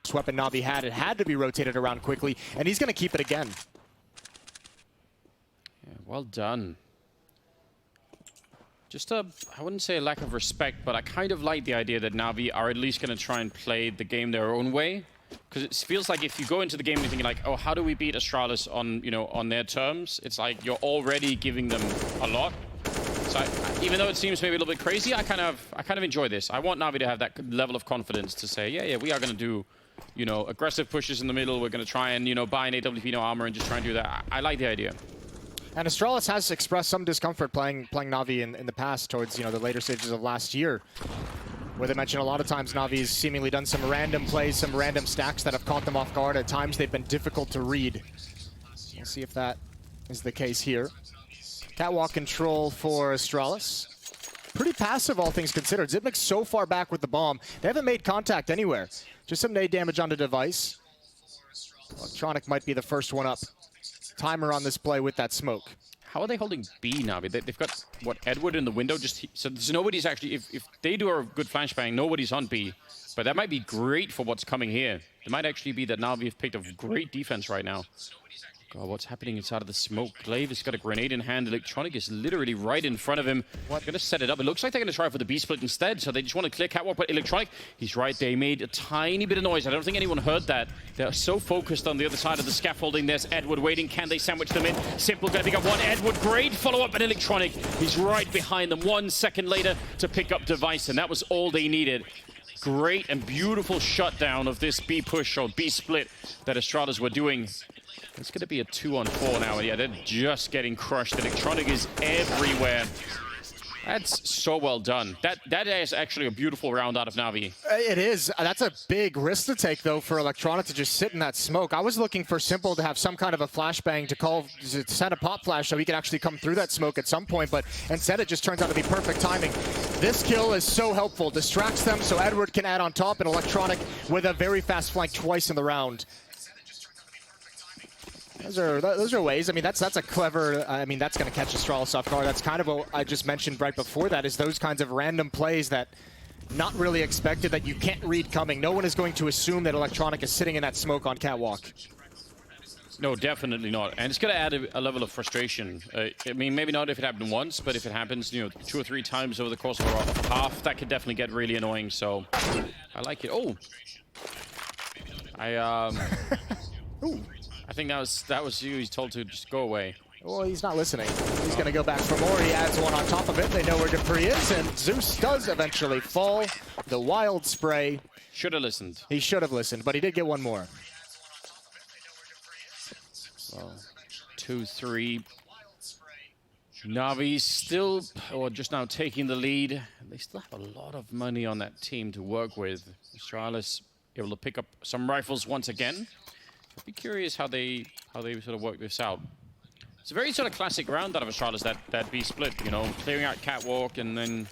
next weapon Navi had. It had to be rotated around quickly, and he's going to keep it again. Yeah, well done. Just I wouldn't say a lack of respect, but I kind of like the idea that Navi are at least going to try and play the game their own way. Because it feels like if you go into the game and you're thinking like, oh, how do we beat Astralis on, you know, on their terms? It's like you're already giving them a lot. So even though it seems maybe a little bit crazy, I kind of enjoy this. I want Navi to have that level of confidence to say, yeah, we are going to do, you know, aggressive pushes in the middle. We're going to try and, you know, buy an AWP no armor and just try and do that. I like the idea. And Astralis has expressed some discomfort playing Navi in the past towards, you know, the later stages of last year, where they mentioned a lot of times Navi's seemingly done some random plays, some random stacks that have caught them off guard. At times they've been difficult to read. We'll see if that is the case here. Catwalk control for Astralis. Pretty passive, all things considered. Xyp9x so far back with the bomb. They haven't made contact anywhere. Just some nade damage on the device. Electronic might be the first one up. Timer on this play with that smoke. How are they holding B, Navi? They've got, what, Edward in the window? So there's nobody's actually... If they do a good flashbang, nobody's on B. But that might be great for what's coming here. It might actually be that Navi have picked a great defense right now. God, what's happening inside of the smoke? Glaive has got a grenade in hand. Electronic is literally right in front of him. What? Going to set it up. It looks like they're going to try for the B-split instead, so they just want to clear Catwalk, but Electronic, he's right. They made a tiny bit of noise. I don't think anyone heard that. They're so focused on the other side of the scaffolding. There's Edward waiting. Can they sandwich them in? Simple going to pick up one. Edward, great follow-up, and Electronic, he's right behind them 1 second later to pick up device, and that was all they needed. Great and beautiful shutdown of this B push or B split that Astralis were doing. It's going to be a 2-on-4 now. Yeah, they're just getting crushed. Electronic is everywhere. That's so well done. That is actually a beautiful round out of Navi. It is. That's a big risk to take, though, for Electronic to just sit in that smoke. I was looking for Simple to have some kind of a flashbang to send a pop flash so he could actually come through that smoke at some point, but instead it just turns out to be perfect timing. This kill is so helpful. Distracts them so Edward can add on top, and Electronic with a very fast flank twice in the round. Those are ways. I mean, that's a clever. I mean, that's going to catch Astralis off guard. That's kind of what I just mentioned right before that. Is those kinds of random plays that not really expected, that you can't read coming. No one is going to assume that Electronic is sitting in that smoke on Catwalk. No, definitely not. And it's going to add a level of frustration. I mean, maybe not if it happened once, but if it happens, you know, 2 or 3 times over the course of a half, that could definitely get really annoying. So I like it. Oh, Ooh. I think that was you. He's told to just go away. Well, he's not listening. He's going to go back for more. He adds one on top of it. They know where Dupree is, and Zeus does eventually fall. The wild spray. Should have listened. He should have listened, but he did get one more. Well, 2-3. Navi still, or just now taking the lead. They still have a lot of money on that team to work with. Astralis able to pick up some rifles once again. I'd be curious how they sort of work this out. It's a very sort of classic round out of Astralis, that B split, you know, clearing out Catwalk and then,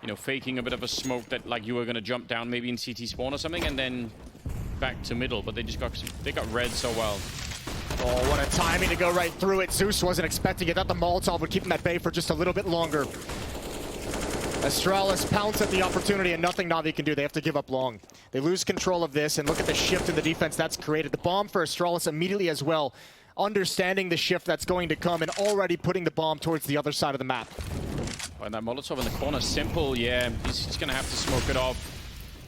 you know, faking a bit of a smoke that like you were going to jump down maybe in CT spawn or something, and then back to middle. But they got read so well. Oh, what a timing to go right through it. Zeus wasn't expecting it. Thought the Molotov would keep him at bay for just a little bit longer. Astralis pounce at the opportunity, and nothing Navi can do. They have to give up long. They lose control of this, and look at the shift in the defense that's created. The bomb for Astralis immediately as well, understanding the shift that's going to come and already putting the bomb towards the other side of the map. And that Molotov in the corner, Simple, yeah, he's going to have to smoke it off.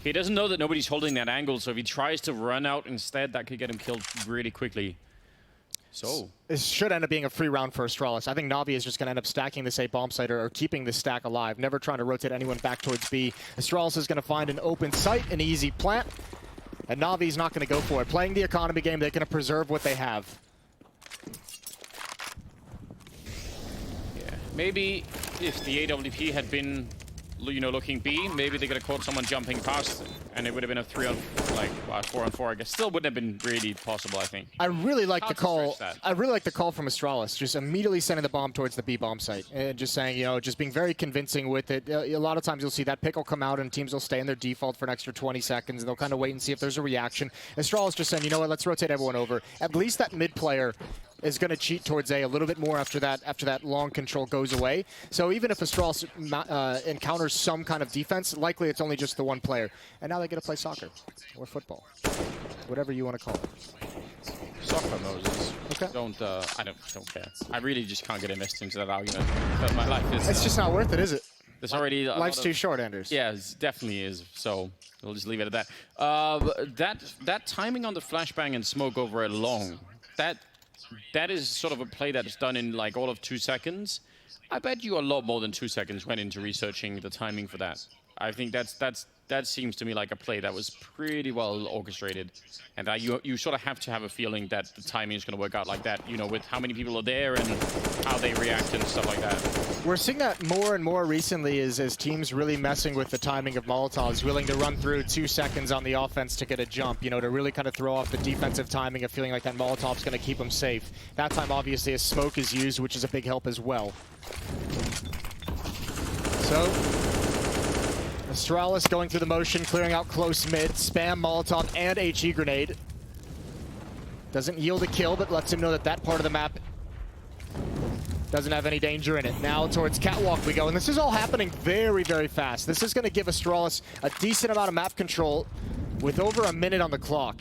He doesn't know that nobody's holding that angle, so if he tries to run out instead, that could get him killed really quickly. So this should end up being a free round for Astralis. I think Navi is just going to end up stacking this A bomb site or keeping this stack alive, never trying to rotate anyone back towards B. Astralis is going to find an open site, an easy plant, and Navi's not going to go for it. Playing the economy game, they're going to preserve what they have. Yeah, maybe if the AWP had been, you know, looking B, maybe they could have caught someone jumping past, and it would have been a 4-on-4, I guess. Still wouldn't have been really possible, I think. I really like the call. I really like the call from Astralis, just immediately sending the bomb towards the B bomb site, and just saying, you know, just being very convincing with it. A lot of times you'll see that pick will come out, and teams will stay in their default for an extra 20 seconds, and they'll kind of wait and see if there's a reaction. Astralis just saying, you know what, let's rotate everyone over. At least that mid player is going to cheat towards A little bit more after that long control goes away. So even if Astralis encounters some kind of defense, likely it's only just the one player. And now they get to play soccer or football, whatever you want to call it. Soccer, Moses. Okay. I don't care. I really just can't get invested into that argument. But my life is. It's just not worth it, is it? There's already life's too short, Anders. Yeah, it definitely is. So we'll just leave it at that. That timing on the flashbang and smoke over a long, that is sort of a play that's done in like all of 2 seconds. I bet you a lot more than 2 seconds went into researching the timing for that. I think that seems to me like a play that was pretty well orchestrated, and that you sort of have to have a feeling that the timing is going to work out like that, you know, with how many people are there and how they react and stuff like that. We're seeing that more and more recently as teams really messing with the timing of Molotovs, willing to run through 2 seconds on the offense to get a jump, you know, to really kind of throw off the defensive timing of feeling like that Molotov's going to keep them safe. That time, obviously, a smoke is used, which is a big help as well. So Astralis going through the motion, clearing out close mid, spam Molotov and HE grenade. Doesn't yield a kill, but lets him know that that part of the map doesn't have any danger in it. Now towards Catwalk we go, and this is all happening very, very fast. This is going to give Astralis a decent amount of map control with over a minute on the clock.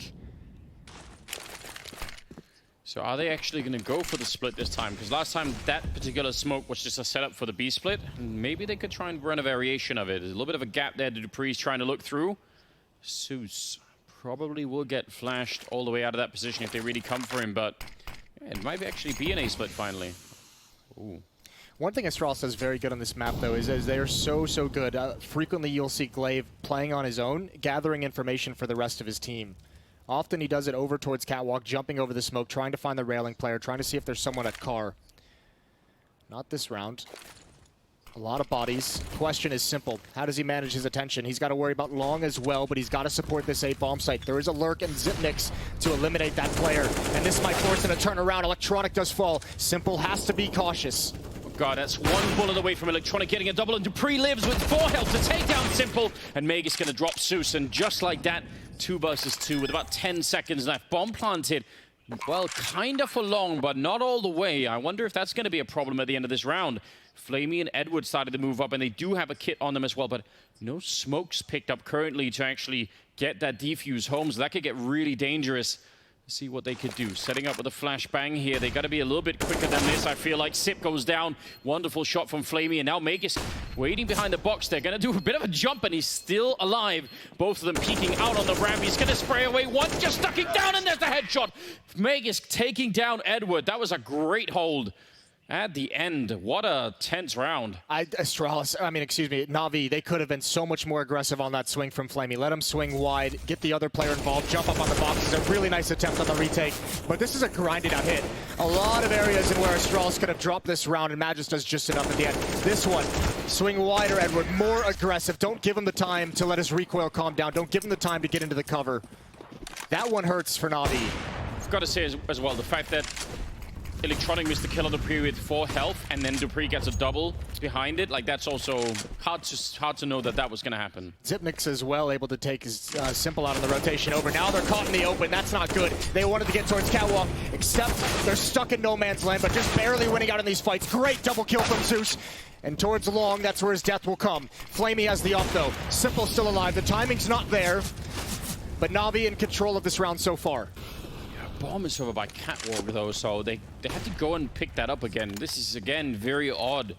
So are they actually going to go for the split this time? Because last time that particular smoke was just a setup for the B split. Maybe they could try and run a variation of it. There's a little bit of a gap there. Dupree's trying to look through. Zeus probably will get flashed all the way out of that position if they really come for him, but yeah, it might actually be an A split finally. Ooh. One thing Astralis does very good on this map, though, is they are so good. Frequently you'll see Glaive playing on his own, gathering information for the rest of his team. Often he does it over towards Catwalk, jumping over the smoke, trying to find the railing player, trying to see if there's someone at car. Not this round. A lot of bodies. Question is simple. How does he manage his attention? He's got to worry about long as well, but he's got to support this A bomb site. There is a lurk and Zipnix to eliminate that player, and this might force him to turn around. Electronic does fall. Simple has to be cautious. God, that's one bullet away from Electronic getting a double, and Dupree lives with 4 health to take down Simple, and Meg is going to drop Zeus, and just like that, 2 versus 2 with about 10 seconds left. Bomb planted, well, kind of for long, but not all the way. I wonder if that's going to be a problem at the end of this round. Flamey and Edward started to move up, and they do have a kit on them as well, but no smokes picked up currently to actually get that defuse home, so that could get really dangerous. See what they could do. Setting up with a flashbang here. They got to be a little bit quicker than this. I feel like Sip goes down. Wonderful shot from Flamey, and now Magus waiting behind the box. They're going to do a bit of a jump, and he's still alive. Both of them peeking out on the ramp. He's going to spray away one, just ducking down, and there's the headshot. Magus taking down Edward. That was a great hold. At the end, what a tense round. Navi, they could have been so much more aggressive on that swing from Flamey. Let him swing wide, get the other player involved, jump up on the boxes. A really nice attempt on the retake, but this is a grinded out hit. A lot of areas in where Astralis could have dropped this round, and Magus does just enough at the end. This one, swing wider, Edward, more aggressive. Don't give him the time to let his recoil calm down. Don't give him the time to get into the cover. That one hurts for Navi. I've got to say as well, the fact that Electronic missed the kill on Dupree with 4 health, and then Dupree gets a double behind it. Like, that's also hard to know that was going to happen. Zipnix as well, able to take his Simple out on the rotation over. Now they're caught in the open. That's not good. They wanted to get towards Catwalk, except they're stuck in no man's land, but just barely winning out in these fights. Great double kill from Zeus. And towards Long, that's where his death will come. Flamey has the up, though. Simple still alive. The timing's not there, but Navi in control of this round so far. Bomb is over by Catwalk, though, so they had to go and pick that up again. This is, again, very odd.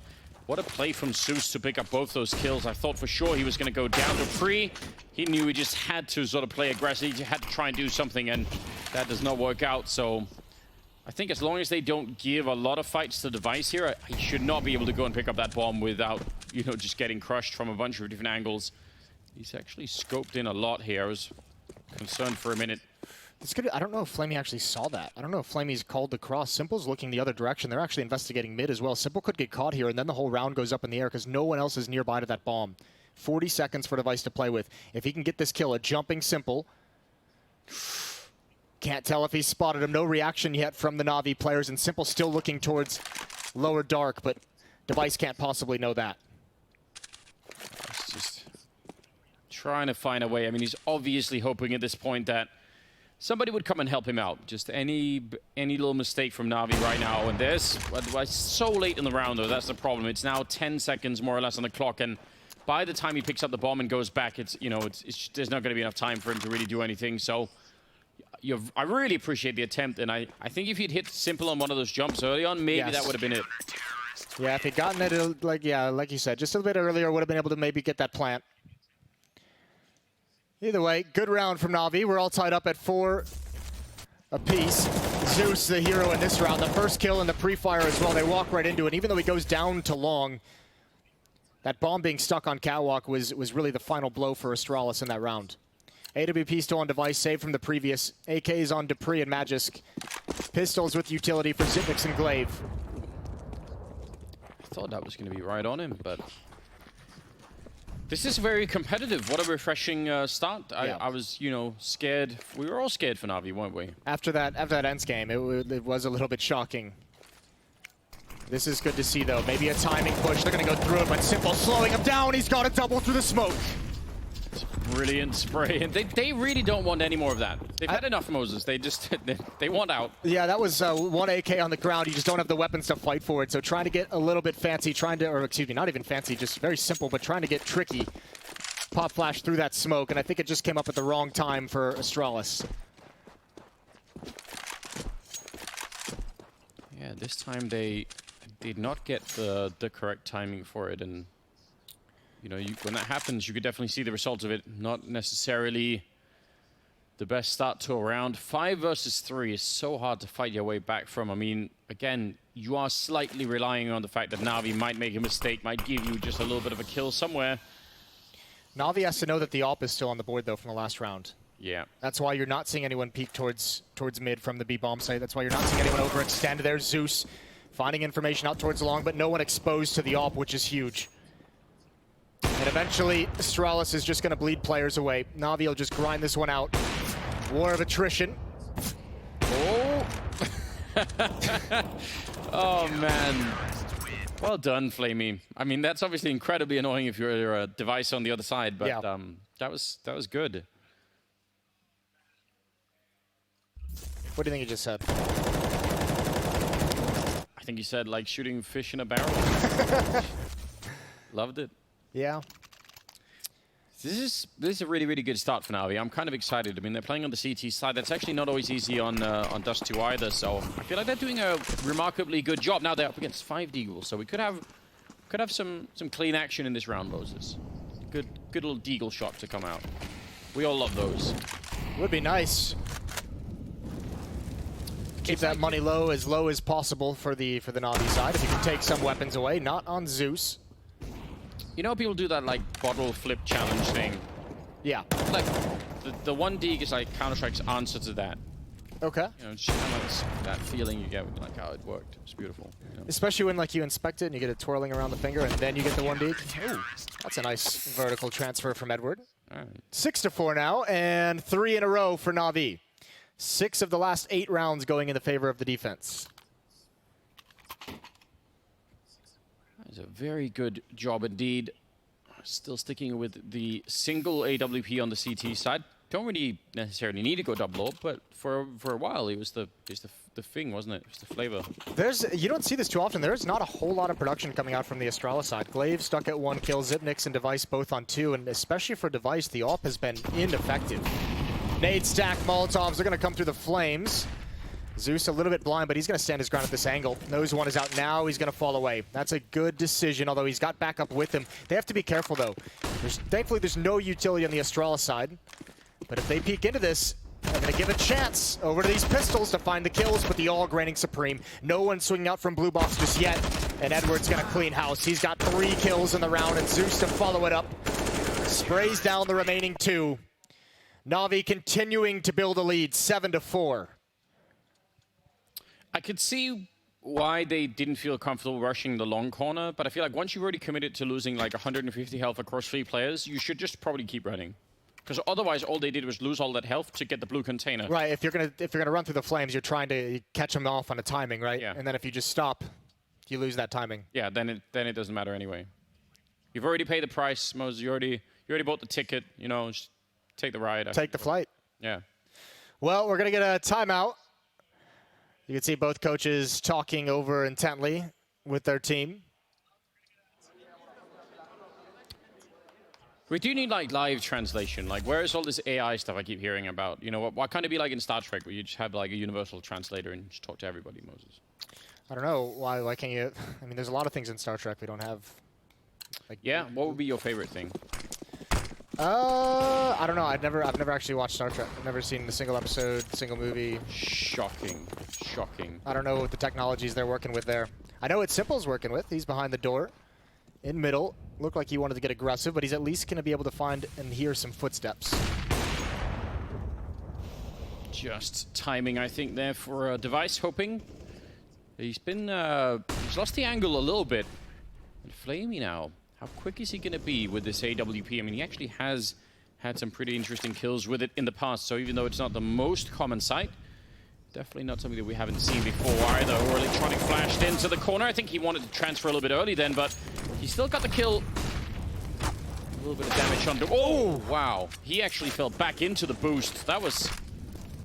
What a play from Zeus to pick up both those kills. I thought for sure he was going to go down. Dupree, he knew he just had to sort of play aggressive. He had to try and do something, and that does not work out. So I think as long as they don't give a lot of fights to Device here, he should not be able to go and pick up that bomb without, you know, just getting crushed from a bunch of different angles. He's actually scoped in a lot here. I was concerned for a minute. I don't know if Flamey actually saw that. I don't know if Flamey's called the cross. Simple's looking the other direction. They're actually investigating mid as well. Simple could get caught here, and then the whole round goes up in the air because no one else is nearby to that bomb. 40 seconds for Device to play with. If he can get this kill, a jumping Simple. Can't tell if he's spotted him. No reaction yet from the Navi players, and Simple still looking towards lower dark, but Device can't possibly know that. It's just trying to find a way. I mean, he's obviously hoping at this point that somebody would come and help him out. Just any little mistake from Navi right now. And there's so late in the round, though. That's the problem. It's now 10 seconds more or less on the clock, and by the time he picks up the bomb and goes back, there's not going to be enough time for him to really do anything. So I really appreciate the attempt, and I think if he'd hit simple on one of those jumps early on, maybe that would have been it. Yeah, if he'd gotten it, like you said, just a bit earlier, would have been able to maybe get that plant. Either way, good round from Navi. We're all tied up at 4 apiece. Zeus, the hero in this round. The first kill in the pre-fire as well. They walk right into it. Even though he goes down to long, that bomb being stuck on Catwalk was really the final blow for Astralis in that round. AWP still on device, saved from the previous. AKs on Dupree and Magisk. Pistols with utility for Zipnix and Glaive. I thought that was going to be right on him, but this is very competitive. What a refreshing start. Yeah. I was, scared. We were all scared for Navi, weren't we? After that ends game, it was a little bit shocking. This is good to see, though. Maybe a timing push. They're going to go through it, but Simple slowing him down. He's got a double through the smoke. Brilliant spray. And they really don't want any more of that. They've had enough, Moses. They just, they want out. Yeah, that was 1 AK on the ground. You just don't have the weapons to fight for it. So trying to get a little bit fancy, or excuse me, not even fancy, just very simple, but trying to get tricky. Pop flash through that smoke, and I think it just came up at the wrong time for Astralis. Yeah, this time they did not get the correct timing for it, and when that happens, you could definitely see the results of it. Not necessarily the best start to a round. 5 versus 3 is so hard to fight your way back from. I mean, again, you are slightly relying on the fact that Navi might make a mistake, might give you just a little bit of a kill somewhere. Navi has to know that the AWP is still on the board, though, from the last round. Yeah. That's why you're not seeing anyone peek towards mid from the B bomb site. That's why you're not seeing anyone overextend. There's Zeus finding information out towards the long, but no one exposed to the AWP, which is huge. And eventually, Astralis is just going to bleed players away. Navi will just grind this one out. War of attrition. Oh. Oh, man. Well done, Flamey. I mean, that's obviously incredibly annoying if you're a device on the other side, but yeah. that was good. What do you think you just said? I think you said, like, shooting fish in a barrel. Loved it. Yeah. This is a really, really good start for Navi. I'm kind of excited. I mean, they're playing on the CT side. That's actually not always easy on Dust 2 either, so I feel like they're doing a remarkably good job. Now they're up against 5 Deagles, so we could have some clean action in this round, Moses. Good little Deagle shot to come out. We all love those. Would be nice. Keep that money low as possible for the Navi side. If you can take some weapons away, not on Zeus. You know, people do that like bottle flip challenge thing. Yeah. Like the 1 Deag is like Counter-Strike's answer to that. Okay. Just kind of like that feeling you get with like how it worked. It's beautiful. Especially when like you inspect it and you get it twirling around the finger and then you get the 1 Deag. Ooh, that's a nice vertical transfer from Edward. All right. 6-4 now, and 3 in a row for Navi. 6 of the last 8 rounds going in the favor of the defense. That is a very good job indeed. Still sticking with the single AWP on the CT side. Don't really necessarily need to go double AWP, but for a while it was the thing, wasn't it? It was the flavor. You don't see this too often. There's not a whole lot of production coming out from the Astralis side. Glaive stuck at 1 kill, Zipnix and Device both on 2, and especially for Device, the AWP has been ineffective. Nade stack, Molotovs are going to come through the flames. Zeus a little bit blind, but he's going to stand his ground at this angle. Knows one is out now. He's going to fall away. That's a good decision, although he's got backup with him. They have to be careful, though. Thankfully, there's no utility on the Astralis side. But if they peek into this, they're going to give a chance over to these pistols to find the kills, but the all reigning supreme. No one swinging out from blue box just yet. And Edward's going to clean house. He's got 3 kills in the round, and Zeus to follow it up. Sprays down the remaining 2. Navi continuing to build a lead, 7-4. I could see why they didn't feel comfortable rushing the long corner, but I feel like once you've already committed to losing like 150 health across 3 players, you should just probably keep running. Because otherwise, all they did was lose all that health to get the blue container. Right. If you're gonna run through the flames, you're trying to catch them off on a timing, right? Yeah. And then if you just stop, you lose that timing. Yeah. Then it doesn't matter anyway. You've already paid the price, Moses. You already bought the ticket. Just take the ride. Take the flight. Yeah. Well, we're going to get a timeout. You can see both coaches talking over intently with their team. We do need like live translation. Like, where is all this AI stuff I keep hearing about? You know, why can't it be like in Star Trek where you just have like a universal translator and just talk to everybody, Moses? I don't know. Why can't you? I mean, there's a lot of things in Star Trek we don't have. Like, yeah, what would be your favorite thing? I don't know. I've never actually watched Star Trek. I've never seen a single episode, single movie. Shocking. Shocking. I don't know what the technologies they're working with there. I know what Simple's working with. He's behind the door. In middle. Looked like he wanted to get aggressive, but he's at least going to be able to find and hear some footsteps. Just timing, I think, there for Device, hoping. He's lost the angle a little bit. And Flamey now. How quick is he going to be with this AWP? I mean, he actually has had some pretty interesting kills with it in the past, so even though it's not the most common sight, definitely not something that we haven't seen before either. Or Electronic flashed into the corner. I think he wanted to transfer a little bit early then, but he still got the kill. A little bit of damage under. Oh, wow. He actually fell back into the boost.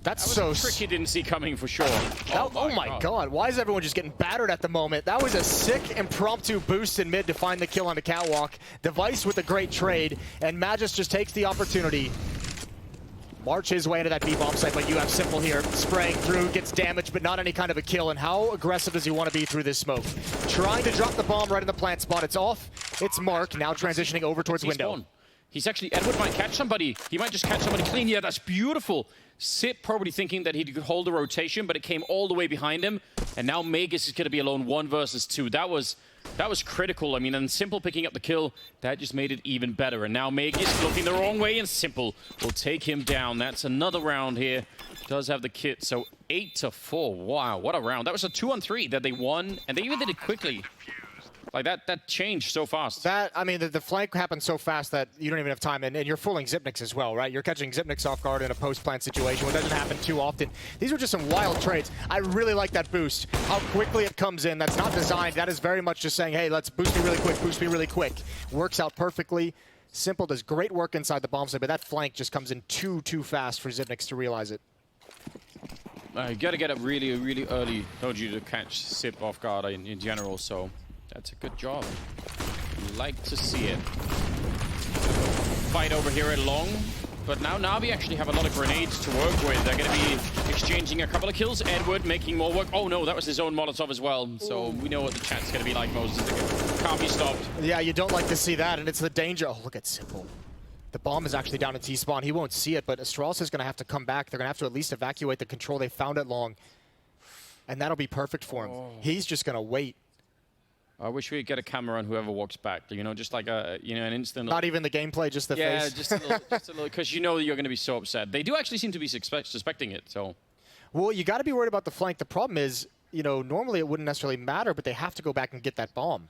That's so trick he didn't see coming for sure. Oh my god. Why is everyone just getting battered at the moment? That was a sick impromptu boost in mid to find the kill on the catwalk. Device with a great trade, and Magus just takes the opportunity. March his way into that B-bomb site, but you have Simple here, spraying through, gets damaged, but not any kind of a kill. And how aggressive does he want to be through this smoke? Trying to drop the bomb right in the plant spot. It's off. It's Mark, now transitioning over towards window. He's actually, Edward might catch somebody. He might just catch somebody clean. Yeah, that's beautiful. Sip probably thinking that he could hold the rotation, but it came all the way behind him. And now Magus is going to be alone 1 versus 2. That was critical. I mean, and Simple picking up the kill, that just made it even better. And now Magus looking the wrong way, and Simple will take him down. That's another round here. Does have the kit, so 8-4. Wow, what a round. That was a 2-on-3 that they won, and they even did it quickly. Like, that changed so fast. I mean, the flank happened so fast that you don't even have time, and you're fooling Xyp9x as well, right? You're catching Xyp9x off guard in a post-plant situation, which doesn't happen too often. These were just some wild trades. I really like that boost. How quickly it comes in. That's not designed. That is very much just saying, hey, let's boost me really quick, boost me really quick. Works out perfectly. Simple does great work inside the bomb site, but that flank just comes in too fast for Xyp9x to realize it. You got to get up really, really early, don't you, to catch Sip off guard in general, so that's a good job. Like to see it. Fight over here at long, but now Navi actually have a lot of grenades to work with. They're going to be exchanging a couple of kills. Edward making more work. Oh no, that was his own Molotov as well, so we know what the chat's going to be like, Moses. It can't be stopped. Yeah, you don't like to see that, and it's the danger. Oh, look at Simple. The bomb is actually down in T-spawn. He won't see it, but Astralis is going to have to come back. They're going to have to at least evacuate the control they found at long, and that'll be perfect for him. He's just going to wait. I wish we could get a camera on whoever walks back. You know, just like an instant. Not even the gameplay, just the face. Yeah, just a little, because you know you're going to be so upset. They do actually seem to be suspecting it. So, well, you got to be worried about the flank. The problem is, normally it wouldn't necessarily matter, but they have to go back and get that bomb.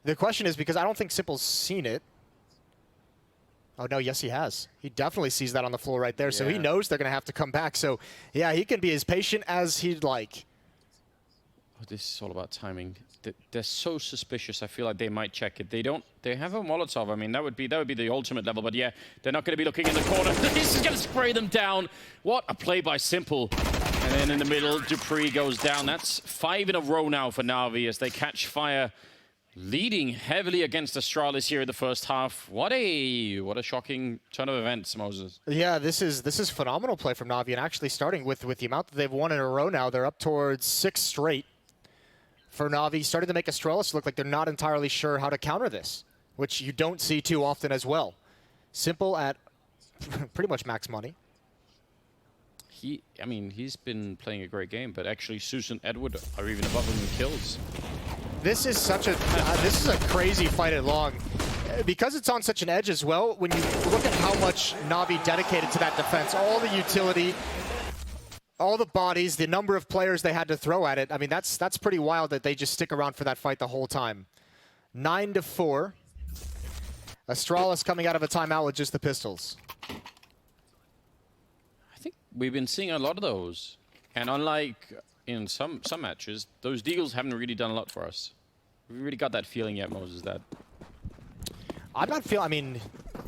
The question is, because I don't think Simple's seen it. Oh no, yes he has. He definitely sees that on the floor right there. Yeah. So he knows they're going to have to come back. So yeah, he can be as patient as he'd like. Oh, this is all about timing. They're so suspicious. I feel like they might check it. They don't. They have a Molotov. I mean, that would be the ultimate level. But yeah, they're not going to be looking in the corner. This is going to spray them down. What a play by Simple. And then in the middle, Dupree goes down. That's 5 in a row now for Navi as they catch fire, leading heavily against Astralis here in the first half. What a shocking turn of events, Moses. Yeah, this is phenomenal play from Navi, and actually starting with the amount that they've won in a row now, they're up towards 6 straight. For Navi, starting to make Astralis look like they're not entirely sure how to counter this, which you don't see too often as well. Simple at pretty much max money. I mean, he's been playing a great game, but actually Susan Edward are even above him in kills. This is such a this is a crazy fight at long. Because it's on such an edge as well, when you look at how much Navi dedicated to that defense, all the utility, all the bodies, the number of players they had to throw at it, I mean, that's pretty wild that they just stick around for that fight the whole time. 9-4. Astralis coming out of a timeout with just the pistols. I think we've been seeing a lot of those. And unlike in some matches, those deagles haven't really done a lot for us. We really got that feeling yet, Moses, that... I'm not feeling... I mean,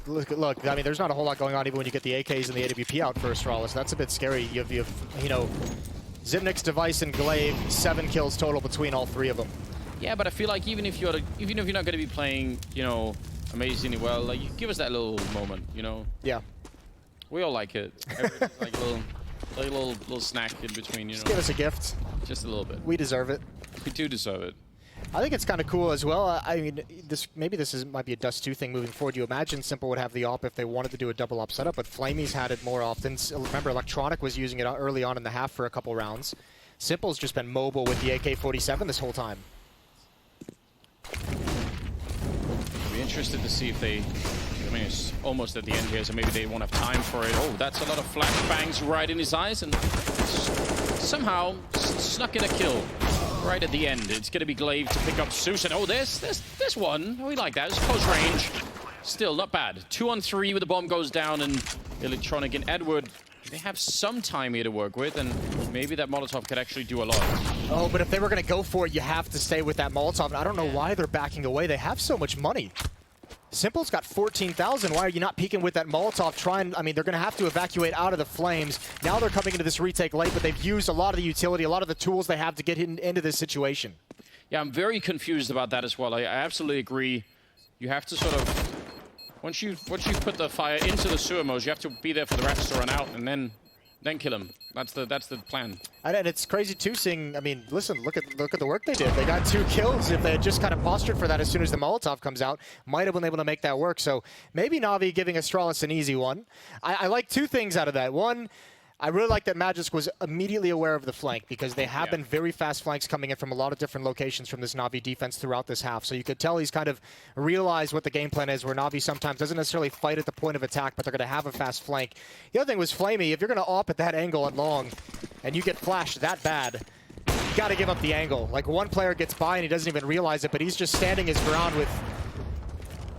Look, I mean, there's not a whole lot going on even when you get the AKs and the AWP out for Astralis. That's a bit scary. You have you know, Zimnik's Device and Glaive, 7 kills total between all 3 of them. Yeah, but I feel like even if you're not going to be playing, you know, amazingly well, like, you give us that little moment, you know. Yeah. We all like it. Like a little snack in between, you know. Just give us a gift. Just a little bit. We deserve it. We do deserve it. I think it's kind of cool as well. I mean, maybe this might be a Dust 2 thing moving forward. You imagine Simple would have the op if they wanted to do a double op setup, but Flamey's had it more often. Remember, Electronic was using it early on in the half for a couple rounds. Simple's just been mobile with the AK-47 this whole time. I'll be interested to see if they... I mean, it's almost at the end here, so maybe they won't have time for it. Oh, that's a lot of flashbangs right in his eyes, and somehow snuck in a kill. Right at the end, it's going to be Glaive to pick up Zeus, and oh, this one, we like that. It's close range. Still, not bad. 2 on 3 with the bomb goes down, and Electronic and Edward, they have some time here to work with, and maybe that Molotov could actually do a lot. Oh, but if they were going to go for it, you have to stay with that Molotov, and I don't know why they're backing away. They have so much money. Simple's got 14,000. Why are you not peeking with that Molotov? I mean, they're going to have to evacuate out of the flames. Now they're coming into this retake late, but they've used a lot of the utility, a lot of the tools they have to get into this situation. Yeah, I'm very confused about that as well. I absolutely agree. You have to sort of... Once you put the fire into the sewer modes, you have to be there for the rats to run out, and then kill them. That's the plan. And it's crazy too seeing, I mean, listen, look at the work they did. They got 2 kills. If they had just kind of postured for that as soon as the Molotov comes out, might have been able to make that work. So maybe Navi giving Astralis an easy one. I like 2 things out of that. One, I really like that Magisk was immediately aware of the flank, because they have been very fast flanks coming in from a lot of different locations from this Navi defense throughout this half. So you could tell he's kind of realized what the game plan is, where Navi sometimes doesn't necessarily fight at the point of attack, but they're going to have a fast flank. The other thing was Flamey. If you're going to op at that angle at long and you get flashed that bad, you got to give up the angle. Like, one player gets by and he doesn't even realize it, but he's just standing his ground with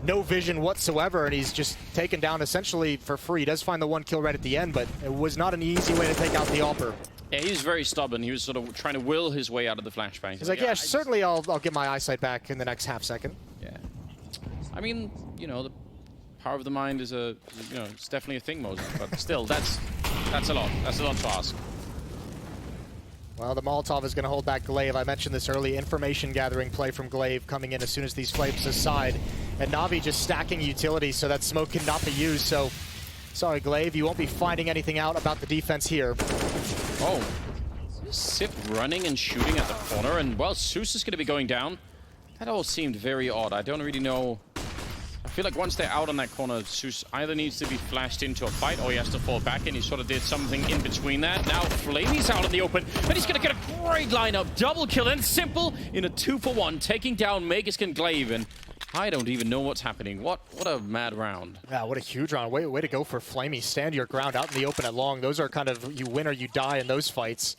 no vision whatsoever, and he's just taken down essentially for free. He does find the 1 kill right at the end, but it was not an easy way to take out the AWPer. Yeah, he was very stubborn. He was sort of trying to will his way out of the flashbang. He's like, yeah, certainly I'll get my eyesight back in the next half second. Yeah. I mean, you know, the power of the mind is it's definitely a thing, Moses, but still, that's a lot. That's a lot to ask. Well, the Molotov is going to hold back Glaive. I mentioned this early, information gathering play from Glaive coming in as soon as these flames aside. And Navi just stacking utility so that smoke cannot be used. So, sorry, Glaive, you won't be finding anything out about the defense here. Oh, Sip running and shooting at the corner, and well, Zeus is going to be going down. That all seemed very odd. I don't really know. I feel like once they're out on that corner, Zeus either needs to be flashed into a fight or he has to fall back, and he sort of did something in between that. Now Flamey's out in the open, and he's going to get a great lineup. Double kill, and Simple in a 2-for-1, taking down Magisk and Glaive, and I don't even know what's happening. What a mad round. Yeah, what a huge round. Way to go for Flamey. Stand your ground out in the open at long. Those are kind of, you win or you die in those fights.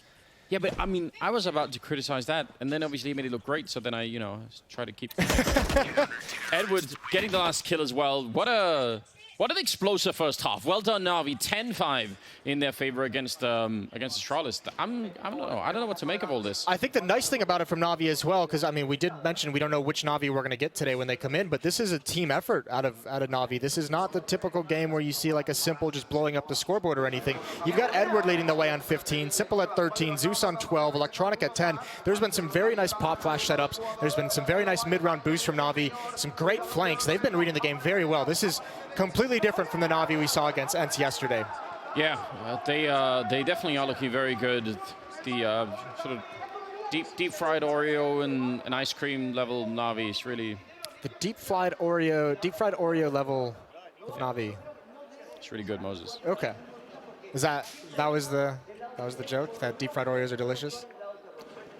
Yeah, but I mean, I was about to criticize that, and then obviously he made it look great, so then I, try to keep... Edward getting the last kill as well. What an explosive first half. Well done, Navi. 10-5 in their favor against Astralis. I don't know what to make of all this. I think the nice thing about it from Navi as well, because I mean, we did mention we don't know which Navi we're going to get today when they come in, but this is a team effort out of Navi. This is not the typical game where you see like a Simple just blowing up the scoreboard or anything. You've got Edward leading the way on 15, Simple at 13, Zeus on 12, Electronic at 10. There's been some very nice pop flash setups. There's been some very nice mid-round boosts from Navi. Some great flanks. They've been reading the game very well. This is completely different from the Navi we saw against Ents yesterday. Yeah, they definitely are looking very good. The sort of deep fried Oreo and ice cream level Navi is really the deep fried Oreo level of Navi. It's really good, Moses. Okay, that was the joke, that deep fried Oreos are delicious?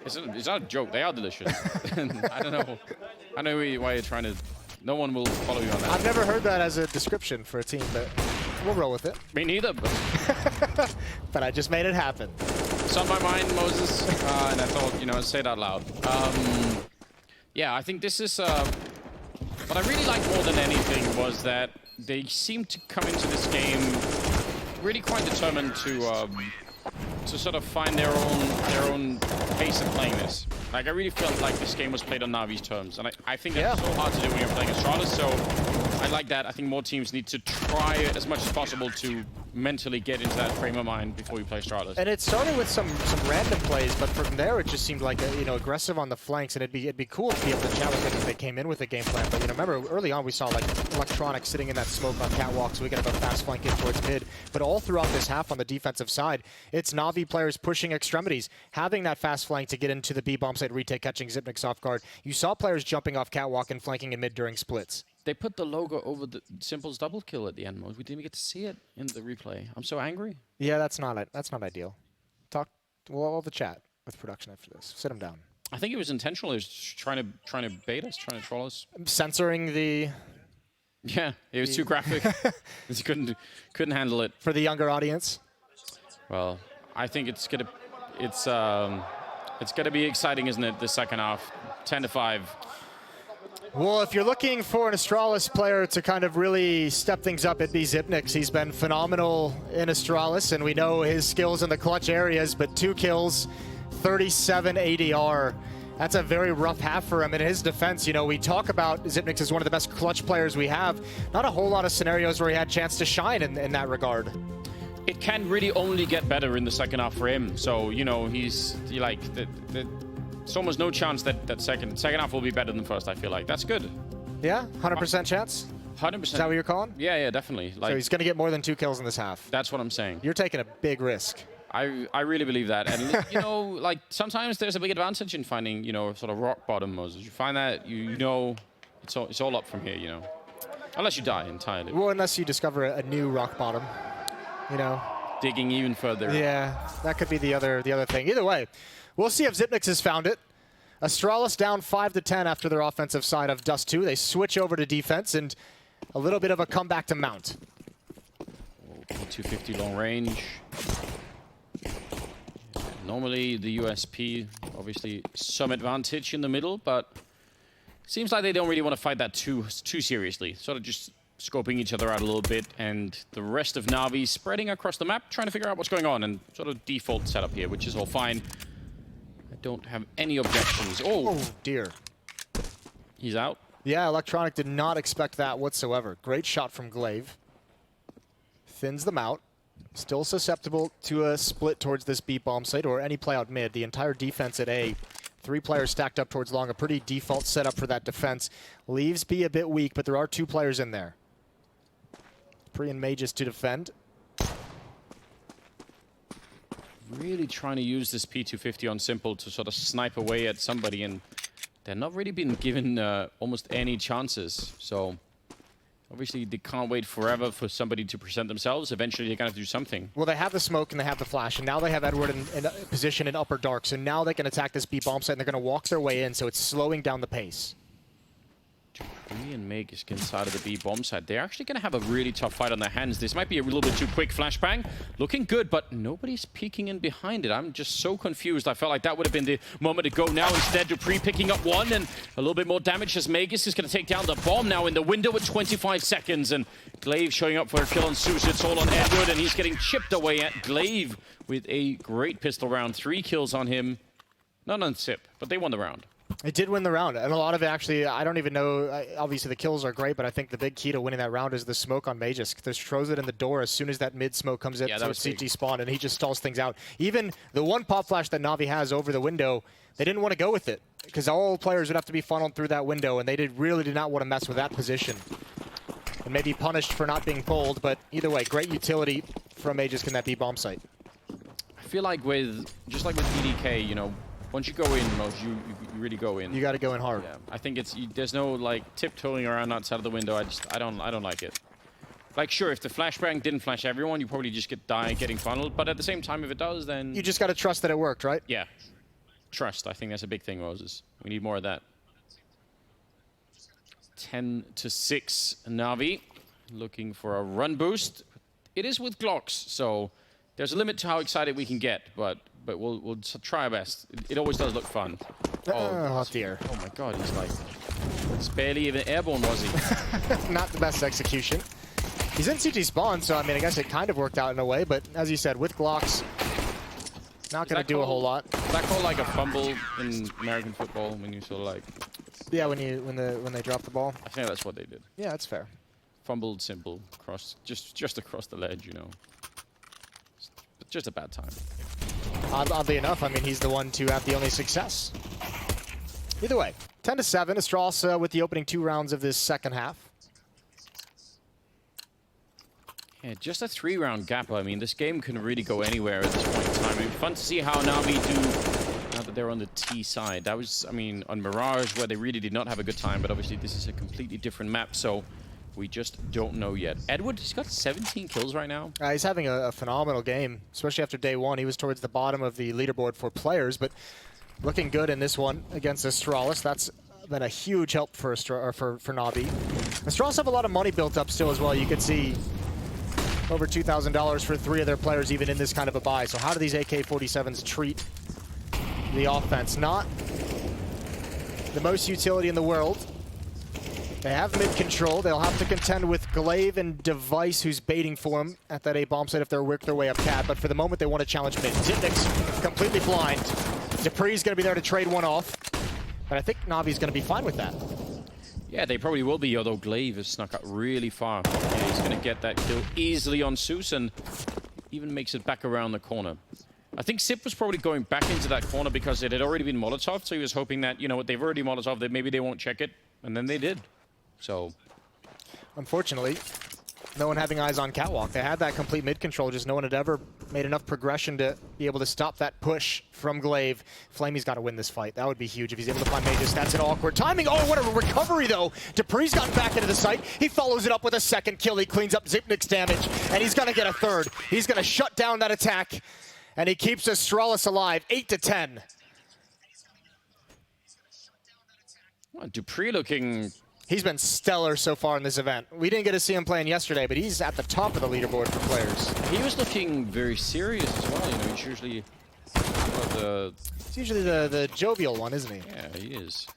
It's not a joke. They are delicious. I don't know why you're trying to. No one will follow you on that. I've never heard that as a description for a team, but we'll roll with it. Me neither, but... but I just made it happen. It's on my mind, Moses, and I thought, say it out loud. Yeah, I think this is... what I really liked more than anything was that they seemed to come into this game really quite determined to sort of find their own pace of playing this. Like, I really felt like this game was played on Navi's terms, and I think that's so hard to do when you're playing Astralis, so I like that. I think more teams need to try as much as possible to mentally get into that frame of mind before you play Astralis. And it started with some random plays, but from there it just seemed like aggressive on the flanks, and it'd be cool to be able to challenge them if they came in with a game plan. But remember early on we saw like Electronic sitting in that smoke on catwalk, so we got a fast flank in towards mid. But all throughout this half on the defensive side, it's Navi players pushing extremities, having that fast flank to get into the B bomb site retake, catching Xyp9x off guard. You saw players jumping off catwalk and flanking in mid during splits. They put the logo over the Simple's double kill at the end mode. We didn't even get to see it in the replay. I'm so angry. Yeah, that's not ideal. We'll have a chat with production after this. Sit him down. I think it was intentional. He was trying to bait us, trying to troll us. Censoring the... Yeah, it was too graphic. He couldn't handle it. For the younger audience? Well, I think it's gonna be exciting, isn't it, the second half? 10-5. Well, if you're looking for an Astralis player to kind of really step things up, it'd be Xyp9x. He's been phenomenal in Astralis, and we know his skills in the clutch areas, but 2 kills, 37 ADR. That's a very rough half for him. In his defense, we talk about Xyp9x as one of the best clutch players we have. Not a whole lot of scenarios where he had a chance to shine in that regard. It can really only get better in the second half for him. So, he's like... There's almost no chance that second half will be better than first, I feel like. That's good. Yeah? 100% chance? 100%. Is that what you're calling? Yeah, definitely. So he's going to get more than 2 kills in this half. That's what I'm saying. You're taking a big risk. I really believe that. And, like, sometimes there's a big advantage in finding, sort of rock bottom modes. You find that, it's all up from here, Unless you die entirely. Well, unless you discover a new rock bottom, Digging even further. Yeah, that could be the other thing. Either way, we'll see if Xyp9x has found it. Astralis down 5-10 after their offensive side of Dust 2. They switch over to defense, and a little bit of a comeback to mount. 250 long range. Normally the USP, obviously some advantage in the middle, but seems like they don't really want to fight that too seriously. Sort of just scoping each other out a little bit, and the rest of Navi spreading across the map, trying to figure out what's going on, and sort of default setup here, which is all fine. I don't have any objections. Oh dear. He's out. Yeah, Electronic did not expect that whatsoever. Great shot from Glaive. Thins them out. Still susceptible to a split towards this B bomb site or any play out mid. The entire defense at A. 3 players stacked up towards long. A pretty default setup for that defense. Leaves B a bit weak, but there are 2 players in there. Pre and Mages to defend. Really trying to use this P250 on Simple to sort of snipe away at somebody, and they're not really been given almost any chances. So obviously they can't wait forever for somebody to present themselves. Eventually they're going to do something. Well, they have the smoke and they have the flash, and now they have Edward in position in upper dark. So now they can attack this B bomb site, and they're going to walk their way in, so it's slowing down the pace. Me and Meg inside of the B bomb side. They're actually going to have a really tough fight on their hands. This might be a little bit too quick flashbang. Looking good, but nobody's peeking in behind it. I'm just so confused. I felt like that would have been the moment to go now. Instead, Dupree picking up 1 and a little bit more damage as Magus is going to take down the bomb now in the window at 25 seconds. And Glaive showing up for a kill on Zeus. It's all on Edward, and he's getting chipped away at Glaive with a great pistol round. 3 kills on him. None on Sip, but they won the round. It did win the round, and a lot of it actually, I don't even know, obviously the kills are great, but I think the big key to winning that round is the smoke on Magus. Just throws it in the door as soon as that mid smoke comes in to CT spawn, and he just stalls things out. Even the 1 pop flash that Navi has over the window, they didn't want to go with it, because all players would have to be funneled through that window, and they really did not want to mess with that position. And maybe punished for not being pulled, but either way, great utility from Magus in that B bomb site. I feel like just like with EDK, once you go in, you really go in. You got to go in hard. Yeah, I think there's no like tiptoeing around outside of the window. I don't like it. Like, sure, if the flashbang didn't flash everyone, you probably just getting funneled. But at the same time, if it does, then you just got to trust that it worked, right? Yeah, trust. I think that's a big thing, Moses. We need more of that. 10-6, Navi looking for a run boost. It is with Glocks, so there's a limit to how excited we can get, but we'll try our best. It always does look fun. Oh dear. Oh my god, he's barely even airborne, was he? Not the best execution. He's in CT spawn, so I mean, I guess it kind of worked out in a way, but as you said, with Glocks, not going to do a whole lot. Is that called like a fumble in American football when you sort of like... Yeah, when they drop the ball? I think that's what they did. Yeah, that's fair. fumbled simple across, just across the ledge, you know. But just a bad time. Oddly enough, I mean, he's the one to have the only success. Either way, 10-7, Astralis with the opening 2 rounds of this second half. Yeah, just a 3-round gap. I mean, this game can really go anywhere at this point in time. It'd be fun to see how Navi do now that they're on the T side. That was, I mean, on Mirage, where they really did not have a good time, but obviously this is a completely different map, so we just don't know yet. Edward, he's got 17 kills right now. He's having a phenomenal game, especially after day 1. He was towards the bottom of the leaderboard for players, but looking good in this one against Astralis. That's been a huge help for Navi. Astralis have a lot of money built up still as well. You can see over $2,000 for 3 of their players even in this kind of a buy. So how do these AK-47s treat the offense? Not the most utility in the world. They have mid control. They'll have to contend with Glaive and Device, who's baiting for him at that A bomb site if they're work their way up cat. But for the moment, they want to challenge mid. Zipnik's completely blind. Dupree's going to be there to trade one off. But I think Navi's going to be fine with that. Yeah, they probably will be, although Glaive has snuck up really far. Yeah, he's going to get that kill easily on Zeus and even makes it back around the corner. I think Zip was probably going back into that corner because it had already been Molotov, so he was hoping that, you know what, they've already Molotov, that maybe they won't check it, and then they did. So, unfortunately, no one having eyes on Catwalk. They had that complete mid control, just no one had ever made enough progression to be able to stop that push from Glaive. Flamey's got to win this fight. That would be huge if he's able to find Magus. That's an awkward timing. Oh, what a recovery, though. Dupree's gotten back into the site. He follows it up with a second kill. He cleans up Zipnik's damage, and he's going to get a third. He's going to shut down that attack, and he keeps Astralis alive, 8-10. Well, Dupree looking... He's been stellar so far in this event. We didn't get to see him playing yesterday, but he's at the top of the leaderboard for players. He was looking very serious as well. You know, he's usually It's usually the jovial one, isn't he? Yeah, he is.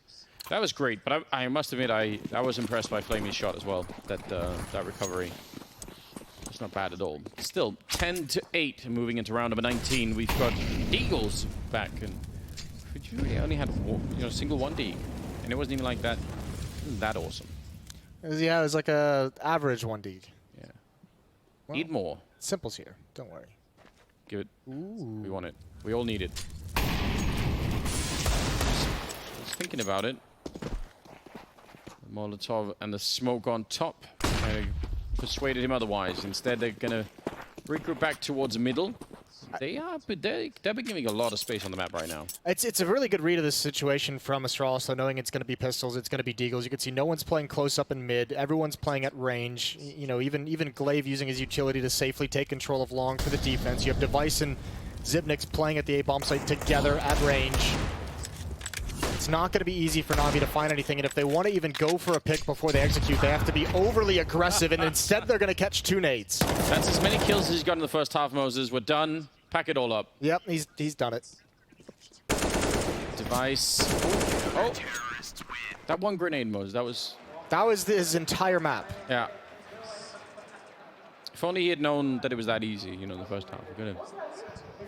That was great, but I must admit I was impressed by Flamey's shot as well. That recovery. It's not bad at all. Still 10-8, moving into round number 19. We've got Deagles back, and Fujiri only had single 1 Deag, and it wasn't even like that. That awesome. Yeah, it was like a average 1 Deag. Yeah. Well, need more. Simple's here. Don't worry. Give it. Ooh. We want it. We all need it. I was thinking about it. The Molotov and the smoke on top. I persuaded him otherwise. Instead, they're going to regroup back towards the middle. They are, but they're giving a lot of space on the map right now. It's a really good read of this situation from Astralis, so knowing it's going to be pistols, it's going to be deagles. You can see no one's playing close up in mid. Everyone's playing at range. You know, even Glaive using his utility to safely take control of long for the defense. You have Device and Zipnik's playing at the A bomb site together at range. It's not going to be easy for Navi to find anything, and if they want to even go for a pick before they execute, they have to be overly aggressive, and instead they're going to catch 2 nades. That's as many kills as he's got in the first half, Moses. We're done. Pack it all up. Yep, he's done it. Device. Oh, that one grenade, Moses. That was his entire map. Yeah. If only he had known that it was that easy, you know, in the first half. We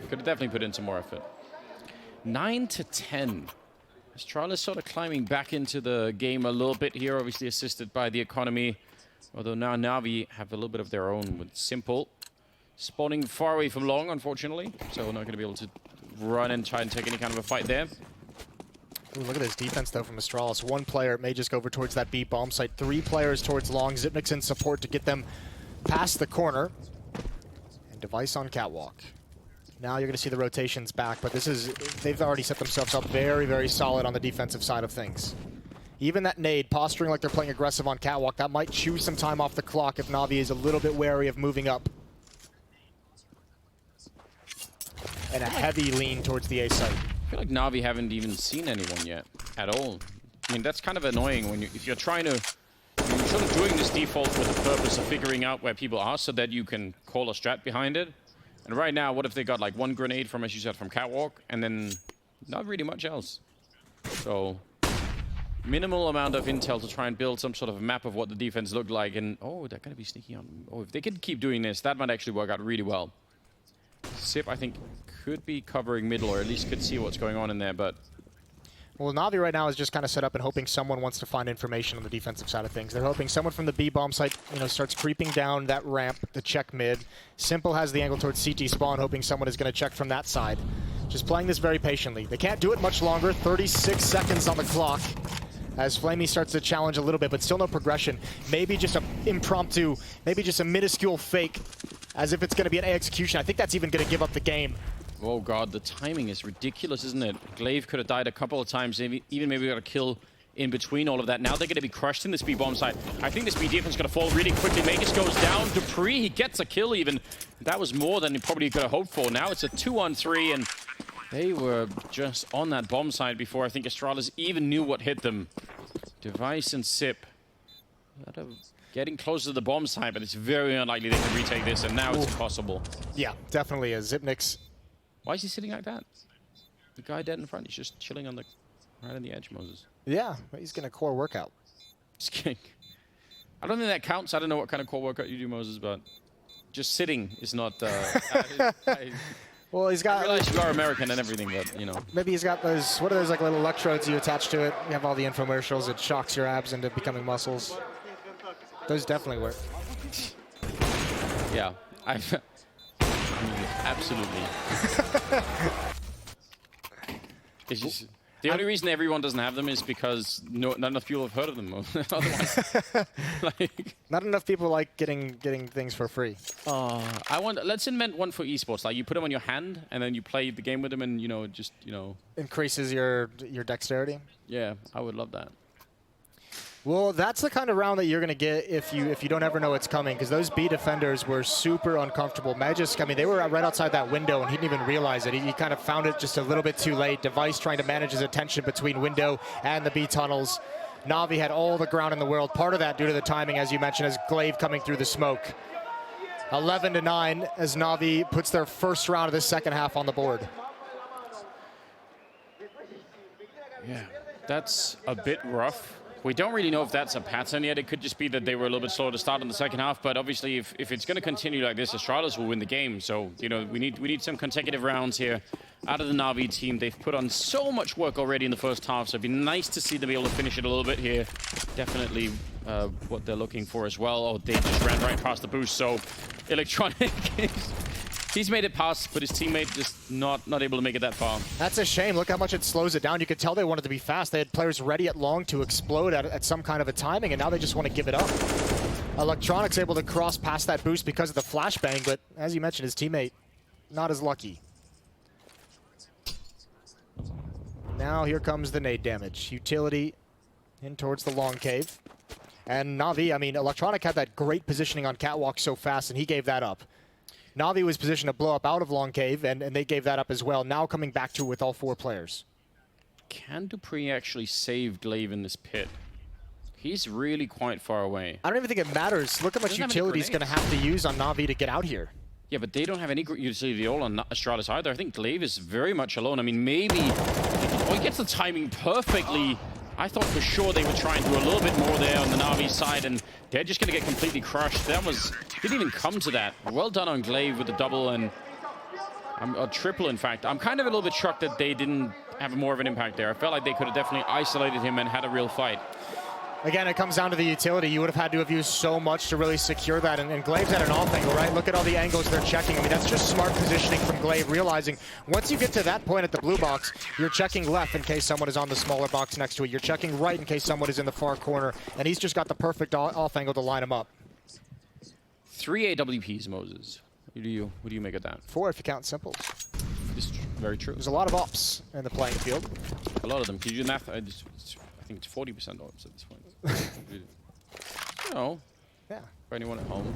could have definitely put in some more effort. 9-10. Astralis sort of climbing back into the game a little bit here, obviously assisted by the economy. Although now Navi have a little bit of their own with Simple. Spawning far away from long, unfortunately. So we're not going to be able to run and try and take any kind of a fight there. Ooh, look at this defense, though, from Astralis. 1 player may just go over towards that B bomb site. 3 players towards long. Zipnik's in support to get them past the corner. And Device on catwalk. Now you're going to see the rotations back, but they've already set themselves up very, very solid on the defensive side of things. Even that nade, posturing like they're playing aggressive on catwalk, that might chew some time off the clock if Navi is a little bit wary of moving up. And a heavy lean towards the A site. I feel like Navi haven't even seen anyone yet at all. I mean, that's kind of annoying when if you're trying to... you're sort of doing this default with the purpose of figuring out where people are so that you can call a strat behind it. And right now, what if they got like 1 grenade from, as you said, from catwalk, and then not really much else. So, minimal amount of intel to try and build some sort of a map of what the defense looked like. And, oh, they're going to be sneaking on. Oh, if they can keep doing this, that might actually work out really well. Sip, I think, could be covering middle, or at least could see what's going on in there, but... Well, Navi right now is just kind of set up and hoping someone wants to find information on the defensive side of things. They're hoping someone from the B bomb site, starts creeping down that ramp to check mid. Simple has the angle towards CT spawn, hoping someone is going to check from that side. Just playing this very patiently. They can't do it much longer. 36 seconds on the clock as Flamey starts to challenge a little bit, but still no progression. Maybe just an impromptu, maybe just a minuscule fake, as if it's going to be an A execution. I think that's even going to give up the game. Oh god, the timing is ridiculous, isn't it? Glaive could have died a couple of times, even maybe got a kill in between all of that. Now they're going to be crushed in this B bomb side. I think this B defense is going to fall really quickly. Magus goes down. Dupree, he gets a kill even. That was more than he probably could have hoped for. Now it's a 2-on-3, and they were just on that bomb side before I think Astralis even knew what hit them. Device and Sip getting closer to the bomb side, but it's very unlikely they can retake this, and now it's impossible. Yeah, definitely is. Zipnik's. Why is he sitting like that? The guy dead in front, he's just chilling on the right on the edge, Moses. Yeah, he's getting a core workout. Just kidding. I don't think that counts. I don't know what kind of core workout you do, Moses, but just sitting is not... Well, he's got... I realize you are American and everything, but, Maybe he's got those... What are those, like, little electrodes you attach to it? You have all the infomercials. It shocks your abs into becoming muscles. Those definitely work. Yeah. Absolutely. It's just... The only reason everyone doesn't have them is because not enough people have heard of them. Otherwise, not enough people like getting things for free. Let's invent one for esports. Like you put them on your hand and then you play the game with them, and increases your dexterity. Yeah, I would love that. Well, that's the kind of round that you're going to get if you don't ever know it's coming, because those B defenders were super uncomfortable. Magisk, I mean, they were right outside that window, and he didn't even realize it. He kind of found it just a little bit too late. Device trying to manage his attention between window and the B tunnels. Navi had all the ground in the world. Part of that due to the timing, as you mentioned, as Glaive coming through the smoke. 11-9 as Navi puts their first round of the second half on the board. Yeah, that's a bit rough. We don't really know if that's a pattern yet. It could just be that they were a little bit slow to start in the second half. But obviously, if it's going to continue like this, Astralis will win the game. So, we need some consecutive rounds here out of the Navi team. They've put on so much work already in the first half. So it'd be nice to see them be able to finish it a little bit here. Definitely what they're looking for as well. Oh, they just ran right past the boost. So Electronic he's made it past, but his teammate just not able to make it that far. That's a shame. Look how much it slows it down. You could tell they wanted to be fast. They had players ready at long to explode at some kind of a timing, and now they just want to give it up. Electronic's able to cross past that boost because of the flashbang, but as you mentioned, his teammate not as lucky. Now here comes the nade damage. Utility in towards the long cave. And Navi, I mean, Electronic had that great positioning on Catwalk so fast, and he gave that up. Navi was positioned to blow up out of Long Cave, and they gave that up as well. Now coming back to it with all four players. Can Dupree actually save Glaive in this pit? He's really quite far away. I don't even think it matters. Look how much utility he's going to have to use on Navi to get out here. Yeah, but they don't have any utility at all on Astralis either. I think Glaive is very much alone. I mean, maybe... Oh, he gets the timing perfectly. I thought for sure they would try and do a little bit more there on the Navi side, and they're just going to get completely crushed. Didn't even come to that. Well done on Glaive with the double and a triple, in fact. I'm kind of a little bit shocked that they didn't have more of an impact there. I felt like they could have definitely isolated him and had a real fight. Again, it comes down to the utility. You would have had to have used so much to really secure that. And Glaive's at an off angle, right? Look at all the angles they're checking. I mean, that's just smart positioning from Glaive, realizing once you get to that point at the blue box, you're checking left in case someone is on the smaller box next to it. You're checking right in case someone is in the far corner. And he's just got the perfect off angle to line him up. 3 AWPs, Moses. What do you make of that? 4 if you count simples. This is very true. There's a lot of ops in the playing field. A lot of them. Can you do math? I think it's 40% ops at this point. Yeah. For anyone at home.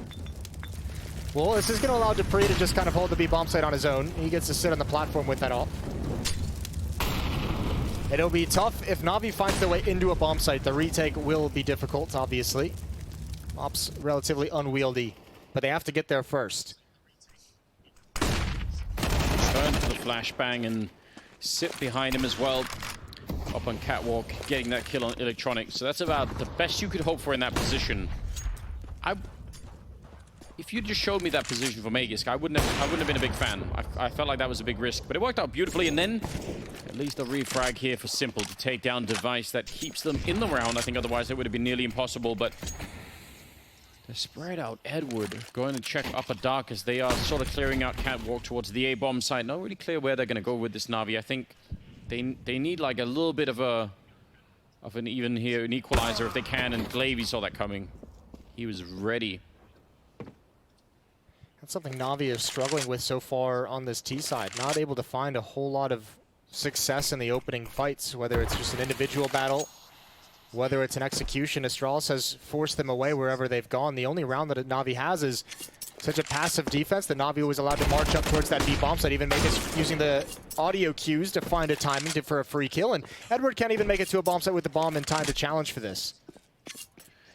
Well, this is going to allow Dupree to just kind of hold the B bomb site on his own. He gets to sit on the platform with that all. It'll be tough if Navi finds their way into a bomb site. The retake will be difficult, obviously. Ops relatively unwieldy, but they have to get there first. Turn to the flashbang and sit behind him as well. Up on Catwalk, getting that kill on Electronic. So that's about the best you could hope for in that position. if you just showed me that position for Magisk, I wouldn't have been a big fan. I felt like that was a big risk, but it worked out beautifully. And then at least a refrag here for Simple to take down Device that keeps them in the round. I think otherwise it would have been nearly impossible, but the spread out Edward going to check upper dark as they are sort of clearing out Catwalk towards the A-bomb side. Not really clear where they're going to go with this Navi. I think they need like a little bit of an even here, an equalizer if they can, and Glavy saw that coming. He was ready. That's something Navi is struggling with so far on this T side. Not able to find a whole lot of success in the opening fights, whether it's just an individual battle, whether it's an execution. Astralis has forced them away wherever they've gone. The only round that Navi has is such a passive defense that Navi was allowed to march up towards that B bomb site, even make it using the audio cues to find a timing for a free kill. And Edward can't even make it to a bomb site with the bomb in time to challenge for this.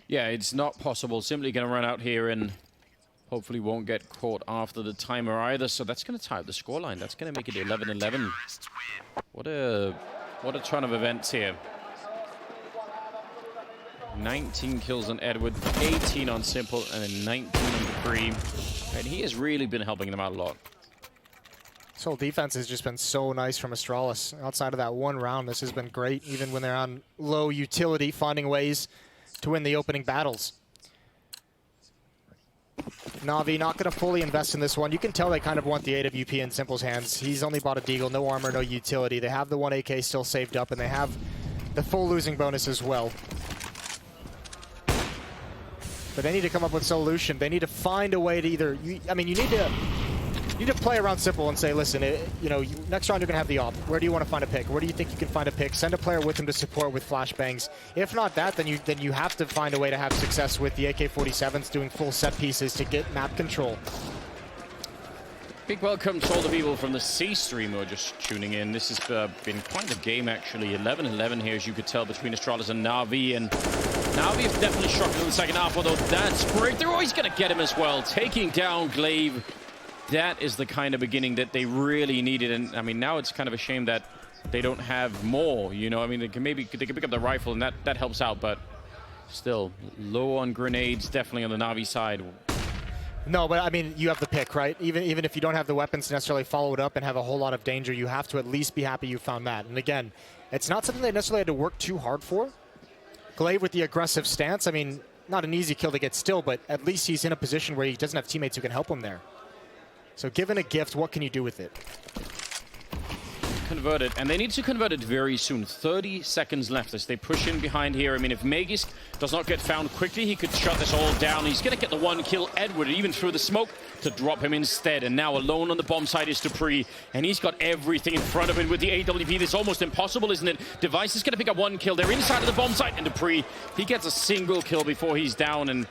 Yeah, it's not possible. Simply going to run out here and hopefully won't get caught after the timer either. So that's going to tie up the scoreline. That's going to make it 11-11. What a ton of events here. 19 kills on Edward, 18 on Simple, and then 19 on Dupree. And he has really been helping them out a lot. This whole defense has just been so nice from Astralis. Outside of that one round, this has been great, even when they're on low utility, finding ways to win the opening battles. Navi not going to fully invest in this one. You can tell they kind of want the AWP in Simple's hands. He's only bought a Deagle, no armor, no utility. They have the 1 AK still saved up, and they have the full losing bonus as well. But they need to come up with a solution. They need to find a way to either... I mean, you need to play around Simple and say, listen, next round you're going to have the op. Where do you want to find a pick? Where do you think you can find a pick? Send a player with them to support with flashbangs. If not that, then you have to find a way to have success with the AK-47s doing full set pieces to get map control. Big welcome to all the people from the C stream who are just tuning in. This has been quite a game, actually. 11-11 here, as you could tell, between Astralis and Navi. And Navi have definitely struggled in the second half, although that's great. They're always going to get him as well. Taking down Glaive. That is the kind of beginning that they really needed. And, I mean, now it's kind of a shame that they don't have more, you know? I mean, they can pick up the rifle, and that helps out, but still, low on grenades, definitely on the Navi side. No, but I mean, you have the pick, right? Even if you don't have the weapons to necessarily follow it up and have a whole lot of danger, you have to at least be happy you found that. And again, it's not something they necessarily had to work too hard for. Glaive with the aggressive stance, I mean, not an easy kill to get still, but at least he's in a position where he doesn't have teammates who can help him there. So given a gift, what can you do with it? Convert it, and they need to convert it very soon. 30 seconds left as they push in behind here. I mean, if Magisk does not get found quickly, he could shut this all down. He's going to get the one kill. Edward, even through the smoke, to drop him instead. And now alone on the bomb side is Dupree, and he's got everything in front of him with the AWP. This is almost impossible, isn't it? Device is going to pick up one kill. They're inside of the bomb site, and Dupree, he gets a single kill before he's down, and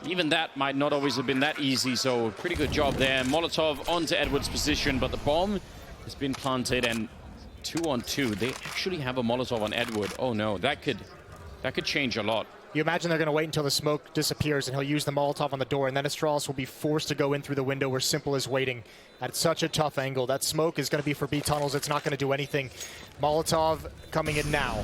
even that might not always have been that easy, so pretty good job there. Molotov onto Edward's position, but the bomb has been planted, and 2-on-2. They actually have a Molotov on Edward. Oh no, that could change a lot. You imagine they're going to wait until the smoke disappears and he'll use the Molotov on the door, and then Astralis will be forced to go in through the window where Simple is waiting at such a tough angle. That smoke is going to be for B tunnels. It's not going to do anything. Molotov coming in now.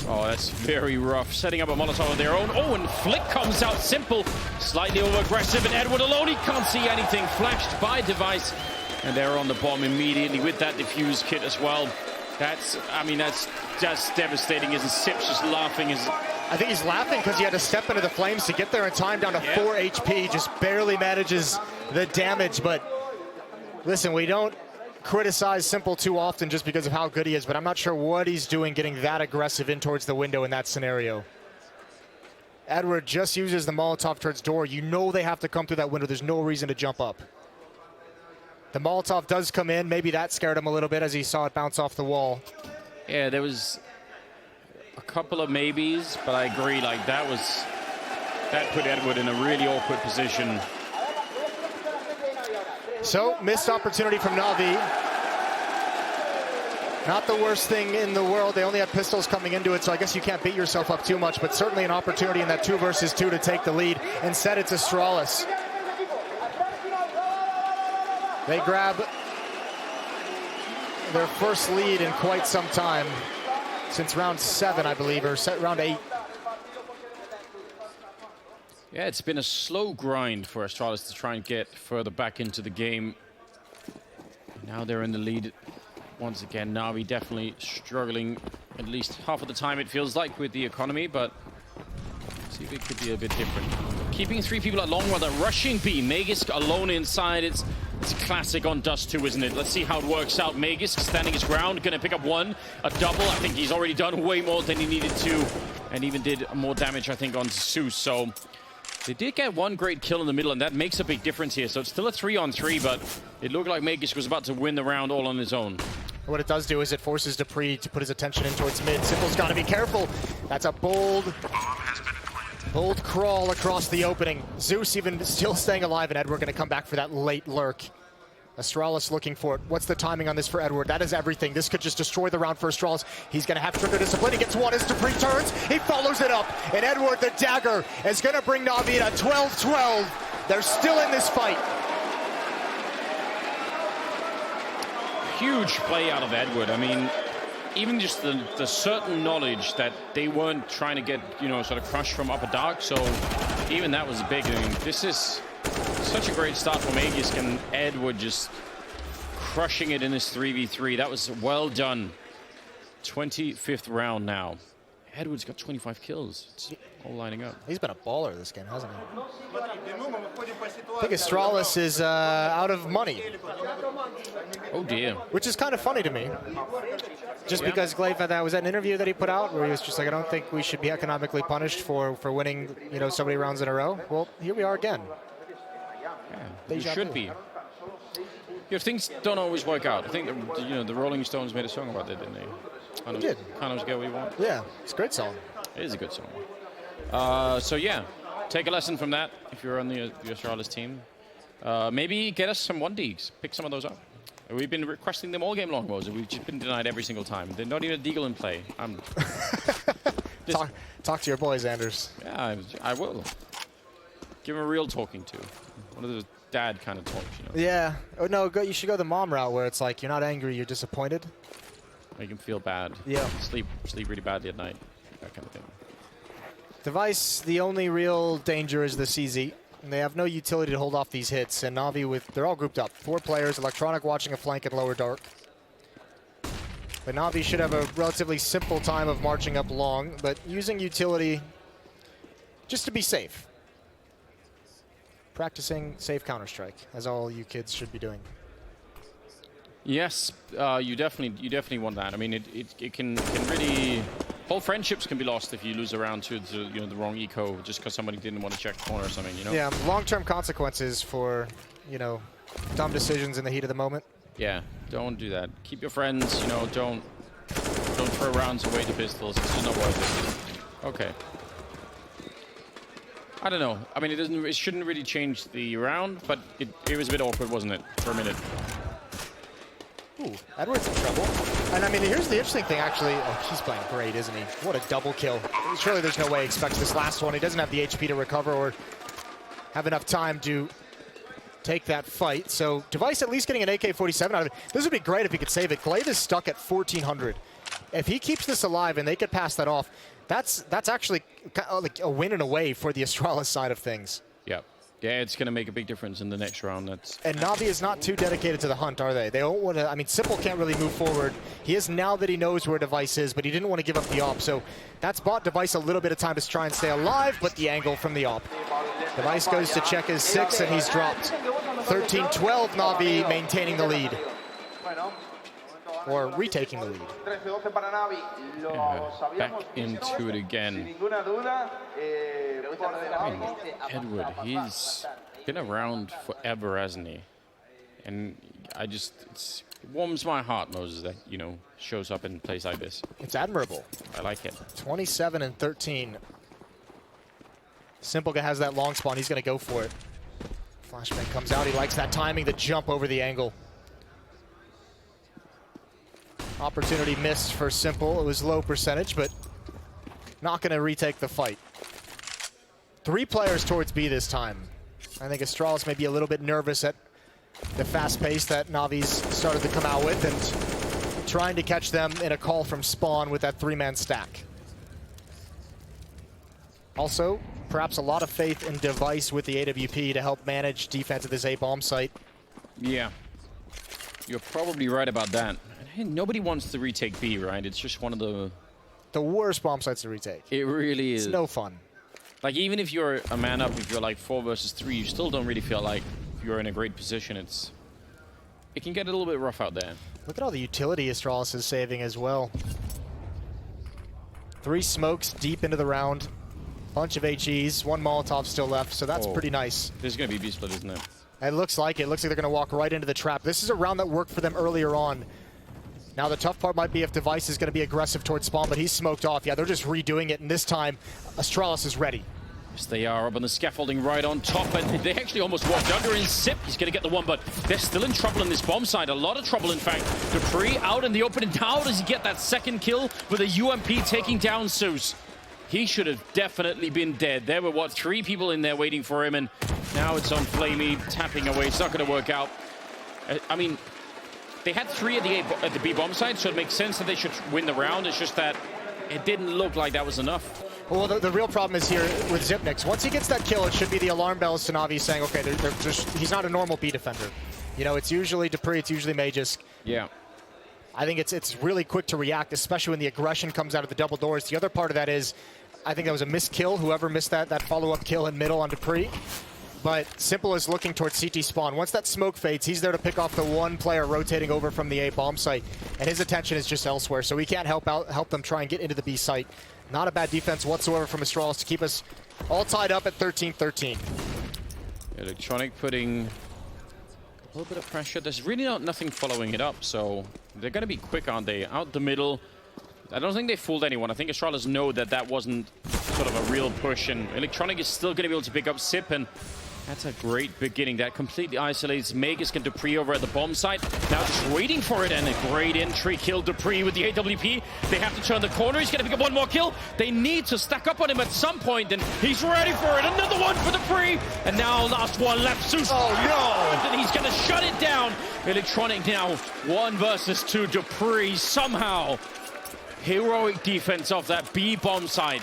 Oh, that's very rough. Setting up a Molotov of their own. Oh, and Flick comes out. Simple, slightly over-aggressive, and Edward alone, he can't see anything. Flashed by Device, and they're on the bomb immediately with that defuse kit as well. That's just devastating. Isn't Sips just laughing? I think he's laughing because he had to step into the flames to get there in time, down to 4 HP. Just barely manages the damage, but listen, we don't criticize Simple too often just because of how good he is, but I'm not sure what he's doing getting that aggressive in towards the window in that scenario. Edward just uses the Molotov towards door. You know they have to come through that window. There's no reason to jump up. The Molotov does come in. Maybe that scared him a little bit as he saw it bounce off the wall. Yeah, there was a couple of maybes, but I agree, like that put Edward in a really awkward position. So, missed opportunity from Navi. Not the worst thing in the world. They only had pistols coming into it, so I guess you can't beat yourself up too much, but certainly an opportunity in that 2 versus 2 to take the lead. Instead, it's Astralis. They grab their first lead in quite some time, since round 7, I believe, or round 8. Yeah, it's been a slow grind for Astralis to try and get further back into the game. Now they're in the lead once again. Navi definitely struggling at least half of the time, it feels like, with the economy, but see if it could be a bit different. Keeping 3 people at long while they're rushing B. Magisk alone inside. It's a classic on Dust 2, isn't it? Let's see how it works out. Magisk standing his ground, gonna pick up one, a double. I think he's already done way more than he needed to, and even did more damage, I think, on Zeus. So they did get one great kill in the middle, and that makes a big difference here. So it's still a 3-on-3, but it looked like Magisk was about to win the round all on his own. What it does do is it forces dupreeh to put his attention in towards mid. Simple's got to be careful. That's a bold crawl across the opening. Zeus even still staying alive, and Edward going to come back for that late lurk. Astralis looking for it. What's the timing on this for Edward? That is everything. This could just destroy the round for Astralis. He's going to have trigger discipline. He gets one as dupreeh turns. He follows it up. And Edward, the dagger, is going to bring Navi at a 12-12. They're still in this fight. Huge play out of Edward. I mean, even just the certain knowledge that they weren't trying to get, you know, sort of crushed from upper dark. So even that was big. I mean, this is such a great start from Magisk, and Edward just crushing it in this 3v3. That was well done. 25th round now. Edward's got 25 kills. It's all lining up. He's been a baller this game, hasn't he? I think Astralis is out of money. Oh dear. Which is kind of funny to me. Just because Glaive had that, was that an interview that he put out where he was just like, I don't think we should be economically punished for winning, you know, so many rounds in a row. Well, here we are again. Yeah, you should be. Yeah, things don't always work out. I think the Rolling Stones made a song about that, didn't they? Kind of get what you want. Yeah, it's a great song. It is a good song. So yeah, take a lesson from that if you're on the Astralis team. Maybe get us some 1Ds. Pick some of those up. We've been requesting them all game long, Moses. We've just been denied every single time. They're not even a deagle in play. Talk to your boys, Anders. Yeah, I will. Give him a real talking to. One of those dad kind of talks, you know. Yeah. Oh no, you should go the mom route where it's like you're not angry, you're disappointed. Make him feel bad. Yeah. Sleep really badly at night. That kind of thing. Device, the only real danger is the CZ. And they have no utility to hold off these hits. And Navi they're all grouped up. 4 players, Electronic watching a flank in lower dark. But Navi should have a relatively simple time of marching up long, but using utility just to be safe. Practicing safe Counter-Strike, as all you kids should be doing. Yes, you definitely want that. I mean, it can really, whole friendships can be lost if you lose a round to the wrong eco just because somebody didn't want to check the corner or something, you know. Yeah, long-term consequences for dumb decisions in the heat of the moment. Yeah, don't do that. Keep your friends, don't throw rounds away to pistols. It's just not worth it. Okay. I don't know. I mean, it shouldn't really change the round, but it was a bit awkward, wasn't it, for a minute? Ooh, Edward's in trouble. And I mean, here's the interesting thing, actually. Oh, he's playing great, isn't he? What a double kill. Surely there's no way he expects this last one. He doesn't have the HP to recover or have enough time to take that fight. So Device at least getting an AK-47 out of it. This would be great if he could save it. Glaive is stuck at 1,400. If he keeps this alive and they could pass that off, that's actually like a win in a way for the Astralis side of things. Yeah. Yeah, it's going to make a big difference in the next round. And Navi is not too dedicated to the hunt, are they? They don't want to. I mean, Simple can't really move forward. He is now that he knows where Device is, but he didn't want to give up the op. So that's bought Device a little bit of time to try and stay alive, but the angle from the op. Device goes to check his 6, and he's dropped. 13-12, Navi maintaining the lead. Or retaking the lead. Yeah, back into it again. I mean, Edward, he's been around forever, hasn't he? And it warms my heart, Moses, that, shows up in plays like this. It's admirable. I like it. 27 and 13. Simple has that long spawn. He's going to go for it. Flashbang comes out. He likes that timing, the jump over the angle. Opportunity missed for Simple. It was low percentage, but not going to retake the fight. 3 players towards B this time. I think Astralis may be a little bit nervous at the fast pace that Navi's started to come out with and trying to catch them in a call from spawn with that 3-man stack. Also, perhaps a lot of faith in Device with the AWP to help manage defense at this A bomb site. Yeah. You're probably right about that. Hey, nobody wants to retake B, right? It's just one of the worst bomb sites to retake. It really is. It's no fun. Like, even if you're a man up, if you're like 4 versus 3, you still don't really feel like you're in a great position. It can get a little bit rough out there. Look at all the utility Astralis is saving as well. 3 smokes deep into the round. Bunch of HEs, 1 Molotov still left, so that's pretty nice. This is going to be B-split, isn't it? It looks like it. It looks like they're going to walk right into the trap. This is a round that worked for them earlier on. Now the tough part might be if Device is going to be aggressive towards spawn, but he's smoked off. Yeah, they're just redoing it, and this time Astralis is ready. Yes, they are up on the scaffolding right on top, and they actually almost walked under in Sip. He's going to get the one, but they're still in trouble in this bomb side. A lot of trouble, in fact. Dupree out in the open, and how does he get that second kill with a UMP taking down Zeus? He should have definitely been dead. There were, what, 3 people in there waiting for him, and now it's on Flamey, tapping away. It's not going to work out. I mean, they had 3 at the B bomb side, so it makes sense that they should win the round. It's just that it didn't look like that was enough. Well, the real problem is here with Zipnix. Once he gets that kill, it should be the alarm bells to Navi saying, okay, he's not a normal B defender. You know, it's usually Dupree, it's usually Magisk. Yeah. I think it's really quick to react, especially when the aggression comes out of the double doors. The other part of that is, I think that was a missed kill, whoever missed that follow-up kill in middle on Dupree. But Simple is looking towards CT spawn. Once that smoke fades, he's there to pick off the 1 player rotating over from the A bomb site, and his attention is just elsewhere, so he can't help them try and get into the B site. Not a bad defense whatsoever from Astralis to keep us all tied up at 13-13. Electronic putting a little bit of pressure. There's really nothing following it up, so they're going to be quick, aren't they? Out the middle. I don't think they fooled anyone. I think Astralis know that wasn't sort of a real push, and Electronic is still going to be able to pick up Sip, and that's a great beginning. That completely isolates Magisk and Dupree over at the bomb site. Now just waiting for it, and a great entry kill. Dupree with the AWP. They have to turn the corner. He's going to pick up 1 more kill. They need to stack up on him at some point, and he's ready for it. Another one for Dupree, and now last one left. Zeus. Oh no! And he's going to shut it down. Electronic now 1 versus 2. Dupree somehow. Heroic defense off that B bomb site.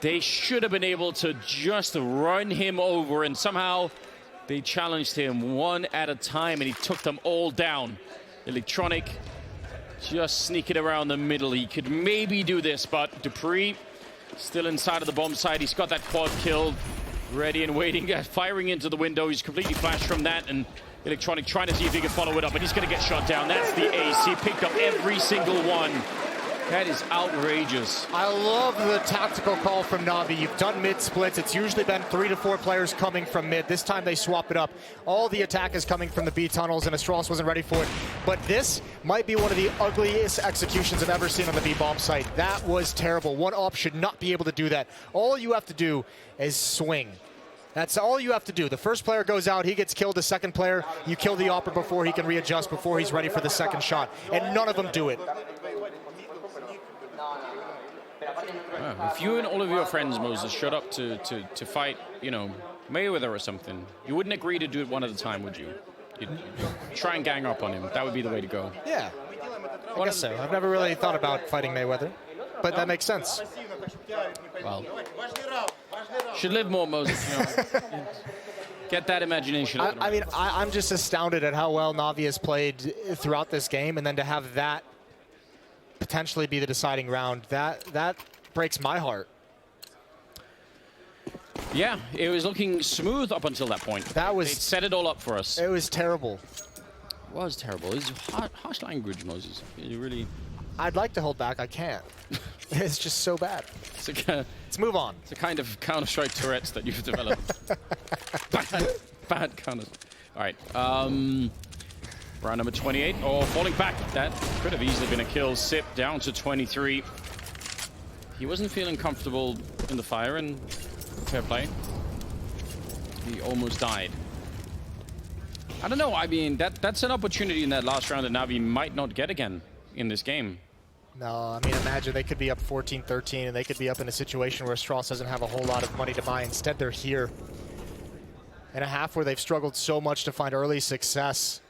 They should have been able to just run him over, and somehow they challenged him 1 at a time, and he took them all down. Electronic just sneaking around the middle. He could maybe do this, but Dupree still inside of the bomb site. He's got that quad kill, ready and waiting, firing into the window. He's completely flashed from that, and Electronic trying to see if he can follow it up, and he's going to get shot down. That's the ace. He picked up every single one. That is outrageous. I love the tactical call from Navi. You've done mid splits. It's usually been 3 to 4 players coming from mid. This time they swap it up. All the attack is coming from the B tunnels, and Astralis wasn't ready for it. But this might be one of the ugliest executions I've ever seen on the B bomb site. That was terrible. 1-op should not be able to do that. All you have to do is swing. That's all you have to do. The first player goes out, he gets killed. The second player, you kill the opper before he can readjust, before he's ready for the second shot. And none of them do it. If you and all of your friends, Moses, showed up to fight, you know, Mayweather or something, you wouldn't agree to do it 1 at a time, would you? You'd try and gang up on him. That would be the way to go. Yeah, I guess so. I've never really thought about fighting Mayweather, but that makes sense. Well, should live more, Moses, you know. Get that imagination. I mean, I'm just astounded at how well Navi has played throughout this game, and then to have that potentially be the deciding round, that breaks my heart. Yeah, it was looking smooth up until that point. That was... It set it all up for us. It was terrible. It was terrible. It's harsh language, Moses. You really... I'd like to hold back. I can't. It's just so bad. Let's move on. It's a kind of Counter-Strike Tourette's that you've developed. bad Counter. All right. Round number 28. Oh, falling back. That could have easily been a kill. Sip down to 23. He wasn't feeling comfortable in the fire, and fair play. He almost died. I don't know. I mean, that's an opportunity in that last round that Navi might not get again in this game. No, I mean, imagine they could be up 14-13, and they could be up in a situation where Astralis doesn't have a whole lot of money to buy. Instead, they're here in a half where they've struggled so much to find early success.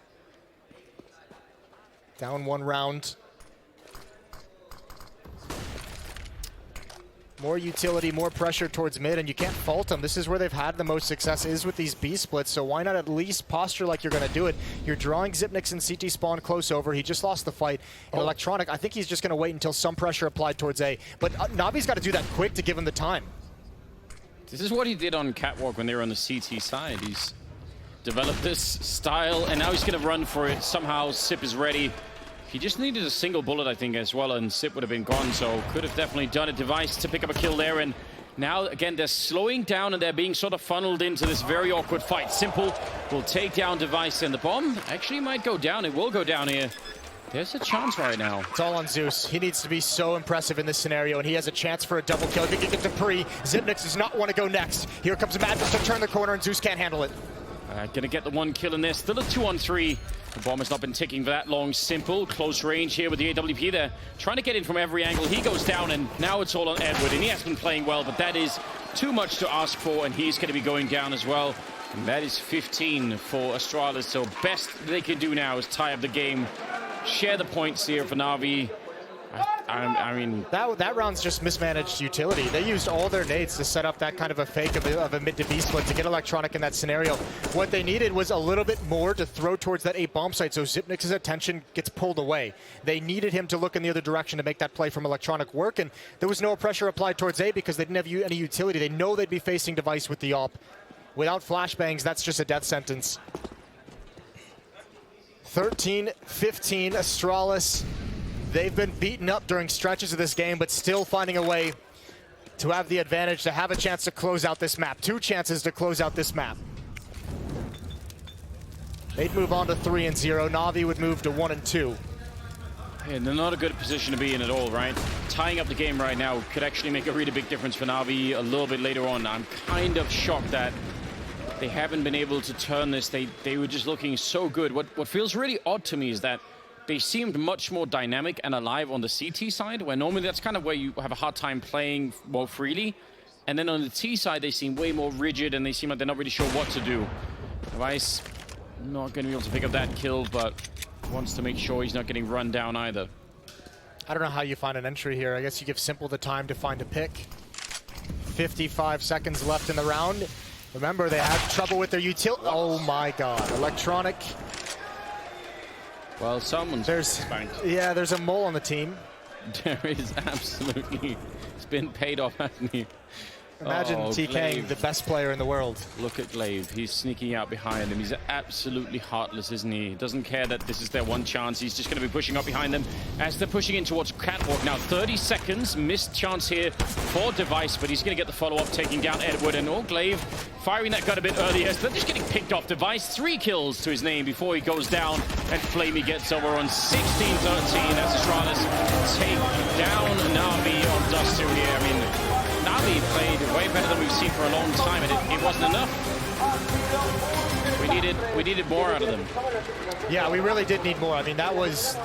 Down 1 round. More utility, more pressure towards mid, and you can't fault them. This is where they've had the most success, is with these B splits, so why not at least posture like you're going to do it? You're drawing Xyp9x and CT Spawn close over. He just lost the fight. And Electronic, I think he's just going to wait until some pressure applied towards A. But Navi's got to do that quick to give him the time. This is what he did on Catwalk when they were on the CT side. He's developed this style, and now he's going to run for it. Somehow, Sip is ready. He just needed a single bullet, I think, as well, and Sip would have been gone, so could have definitely done it. Device to pick up a kill there, and now, again, they're slowing down, and they're being sort of funneled into this very awkward fight. Simple will take down Device, and the bomb actually might go down. It will go down here. There's a chance right now. It's all on Zeus. He needs to be so impressive in this scenario, and he has a chance for a double kill. If he can get to Pre, Xyp9x does not want to go next. Here comes Madness to turn the corner, and Zeus can't handle it. Gonna get the one kill in there. Still a 2-on-3. The bomb has not been ticking for that long. Simple, close range here with the AWP there. Trying to get in from every angle. He goes down, and now it's all on Edward. And he has been playing well, but that is too much to ask for, and he's going to be going down as well. And that is 15 for Astralis. So best they can do now is tie up the game. Share the points here for Navi. I mean... That round's just mismanaged utility. They used all their nades to set up that kind of a fake of a mid to B split to get Electronic in that scenario. What they needed was a little bit more to throw towards that A bomb site, so Xyp9x's attention gets pulled away. They needed him to look in the other direction to make that play from Electronic work, and there was no pressure applied towards A because they didn't have any utility. They know they'd be facing Device with the AWP. Without flashbangs, that's just a death sentence. 13-15, Astralis. They've been beaten up during stretches of this game, but still finding a way to have the advantage, to have a chance to close out this map. 2 chances to close out this map. They'd move on to 3-0. Navi would move to 1-2. And they're not a good position to be in at all, right? Tying up the game right now could actually make a really big difference for Navi a little bit later on. I'm kind of shocked that they haven't been able to turn this. They were just looking so good. What feels really odd to me is that they seemed much more dynamic and alive on the CT side, where normally that's kind of where you have a hard time playing more freely. And then on the T side, they seem way more rigid, and they seem like they're not really sure what to do. Device not going to be able to pick up that kill, but wants to make sure he's not getting run down either. I don't know how you find an entry here. I guess you give Simple the time to find a pick. 55 seconds left in the round. Remember, they had trouble with their utility. Oh my God, Electronic. Well, someone's spanked. Yeah, there's a mole on the team. There is absolutely. It's been paid off, hasn't he? Imagine TKing the best player in the world. Look at Glaive. He's sneaking out behind him. He's absolutely heartless, isn't he? He doesn't care that this is their one chance. He's just going to be pushing up behind them as they're pushing in towards Catwalk. Now, 30 seconds. Missed chance here for Device, but he's going to get the follow-up, taking down Edward. And Glaive firing that gun a bit earlier. So they're just getting picked off. Device, 3 kills to his name before he goes down. And Flamey gets over on 16-13. That's Astralis take down Navi on Dust 2 here. I mean, Navi played way better than we've seen for a long time, and it wasn't enough. We needed more out of them. Yeah, we really did need more. I mean, that was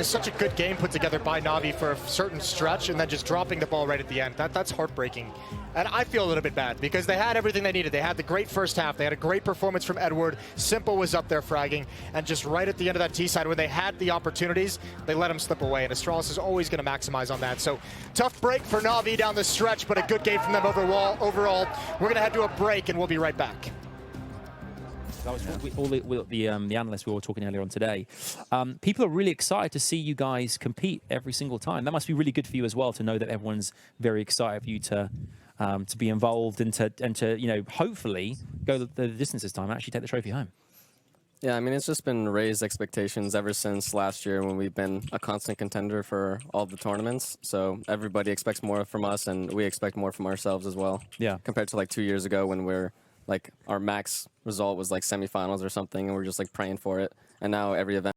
such a good game put together by Navi for a certain stretch, and then just dropping the ball right at the end. That's heartbreaking. And I feel a little bit bad because they had everything they needed. They had the great first half. They had a great performance from Edward. Simple was up there fragging. And just right at the end of that T side, when they had the opportunities, they let them slip away. And Astralis is always going to maximize on that. So tough break for Navi down the stretch, but a good game from them overall. We're going to head to a break, and we'll be right back. That was what the analysts we were talking earlier on today. People are really excited to see you guys compete every single time. That must be really good for you as well, to know that everyone's very excited for you to be involved and to hopefully go the distance this time and actually take the trophy home. Yeah, I mean, it's just been raised expectations ever since last year when we've been a constant contender for all the tournaments. So everybody expects more from us, and we expect more from ourselves as well. Yeah. Compared to like 2 years ago when our max result was like semifinals or something, and we're just like praying for it. And now every event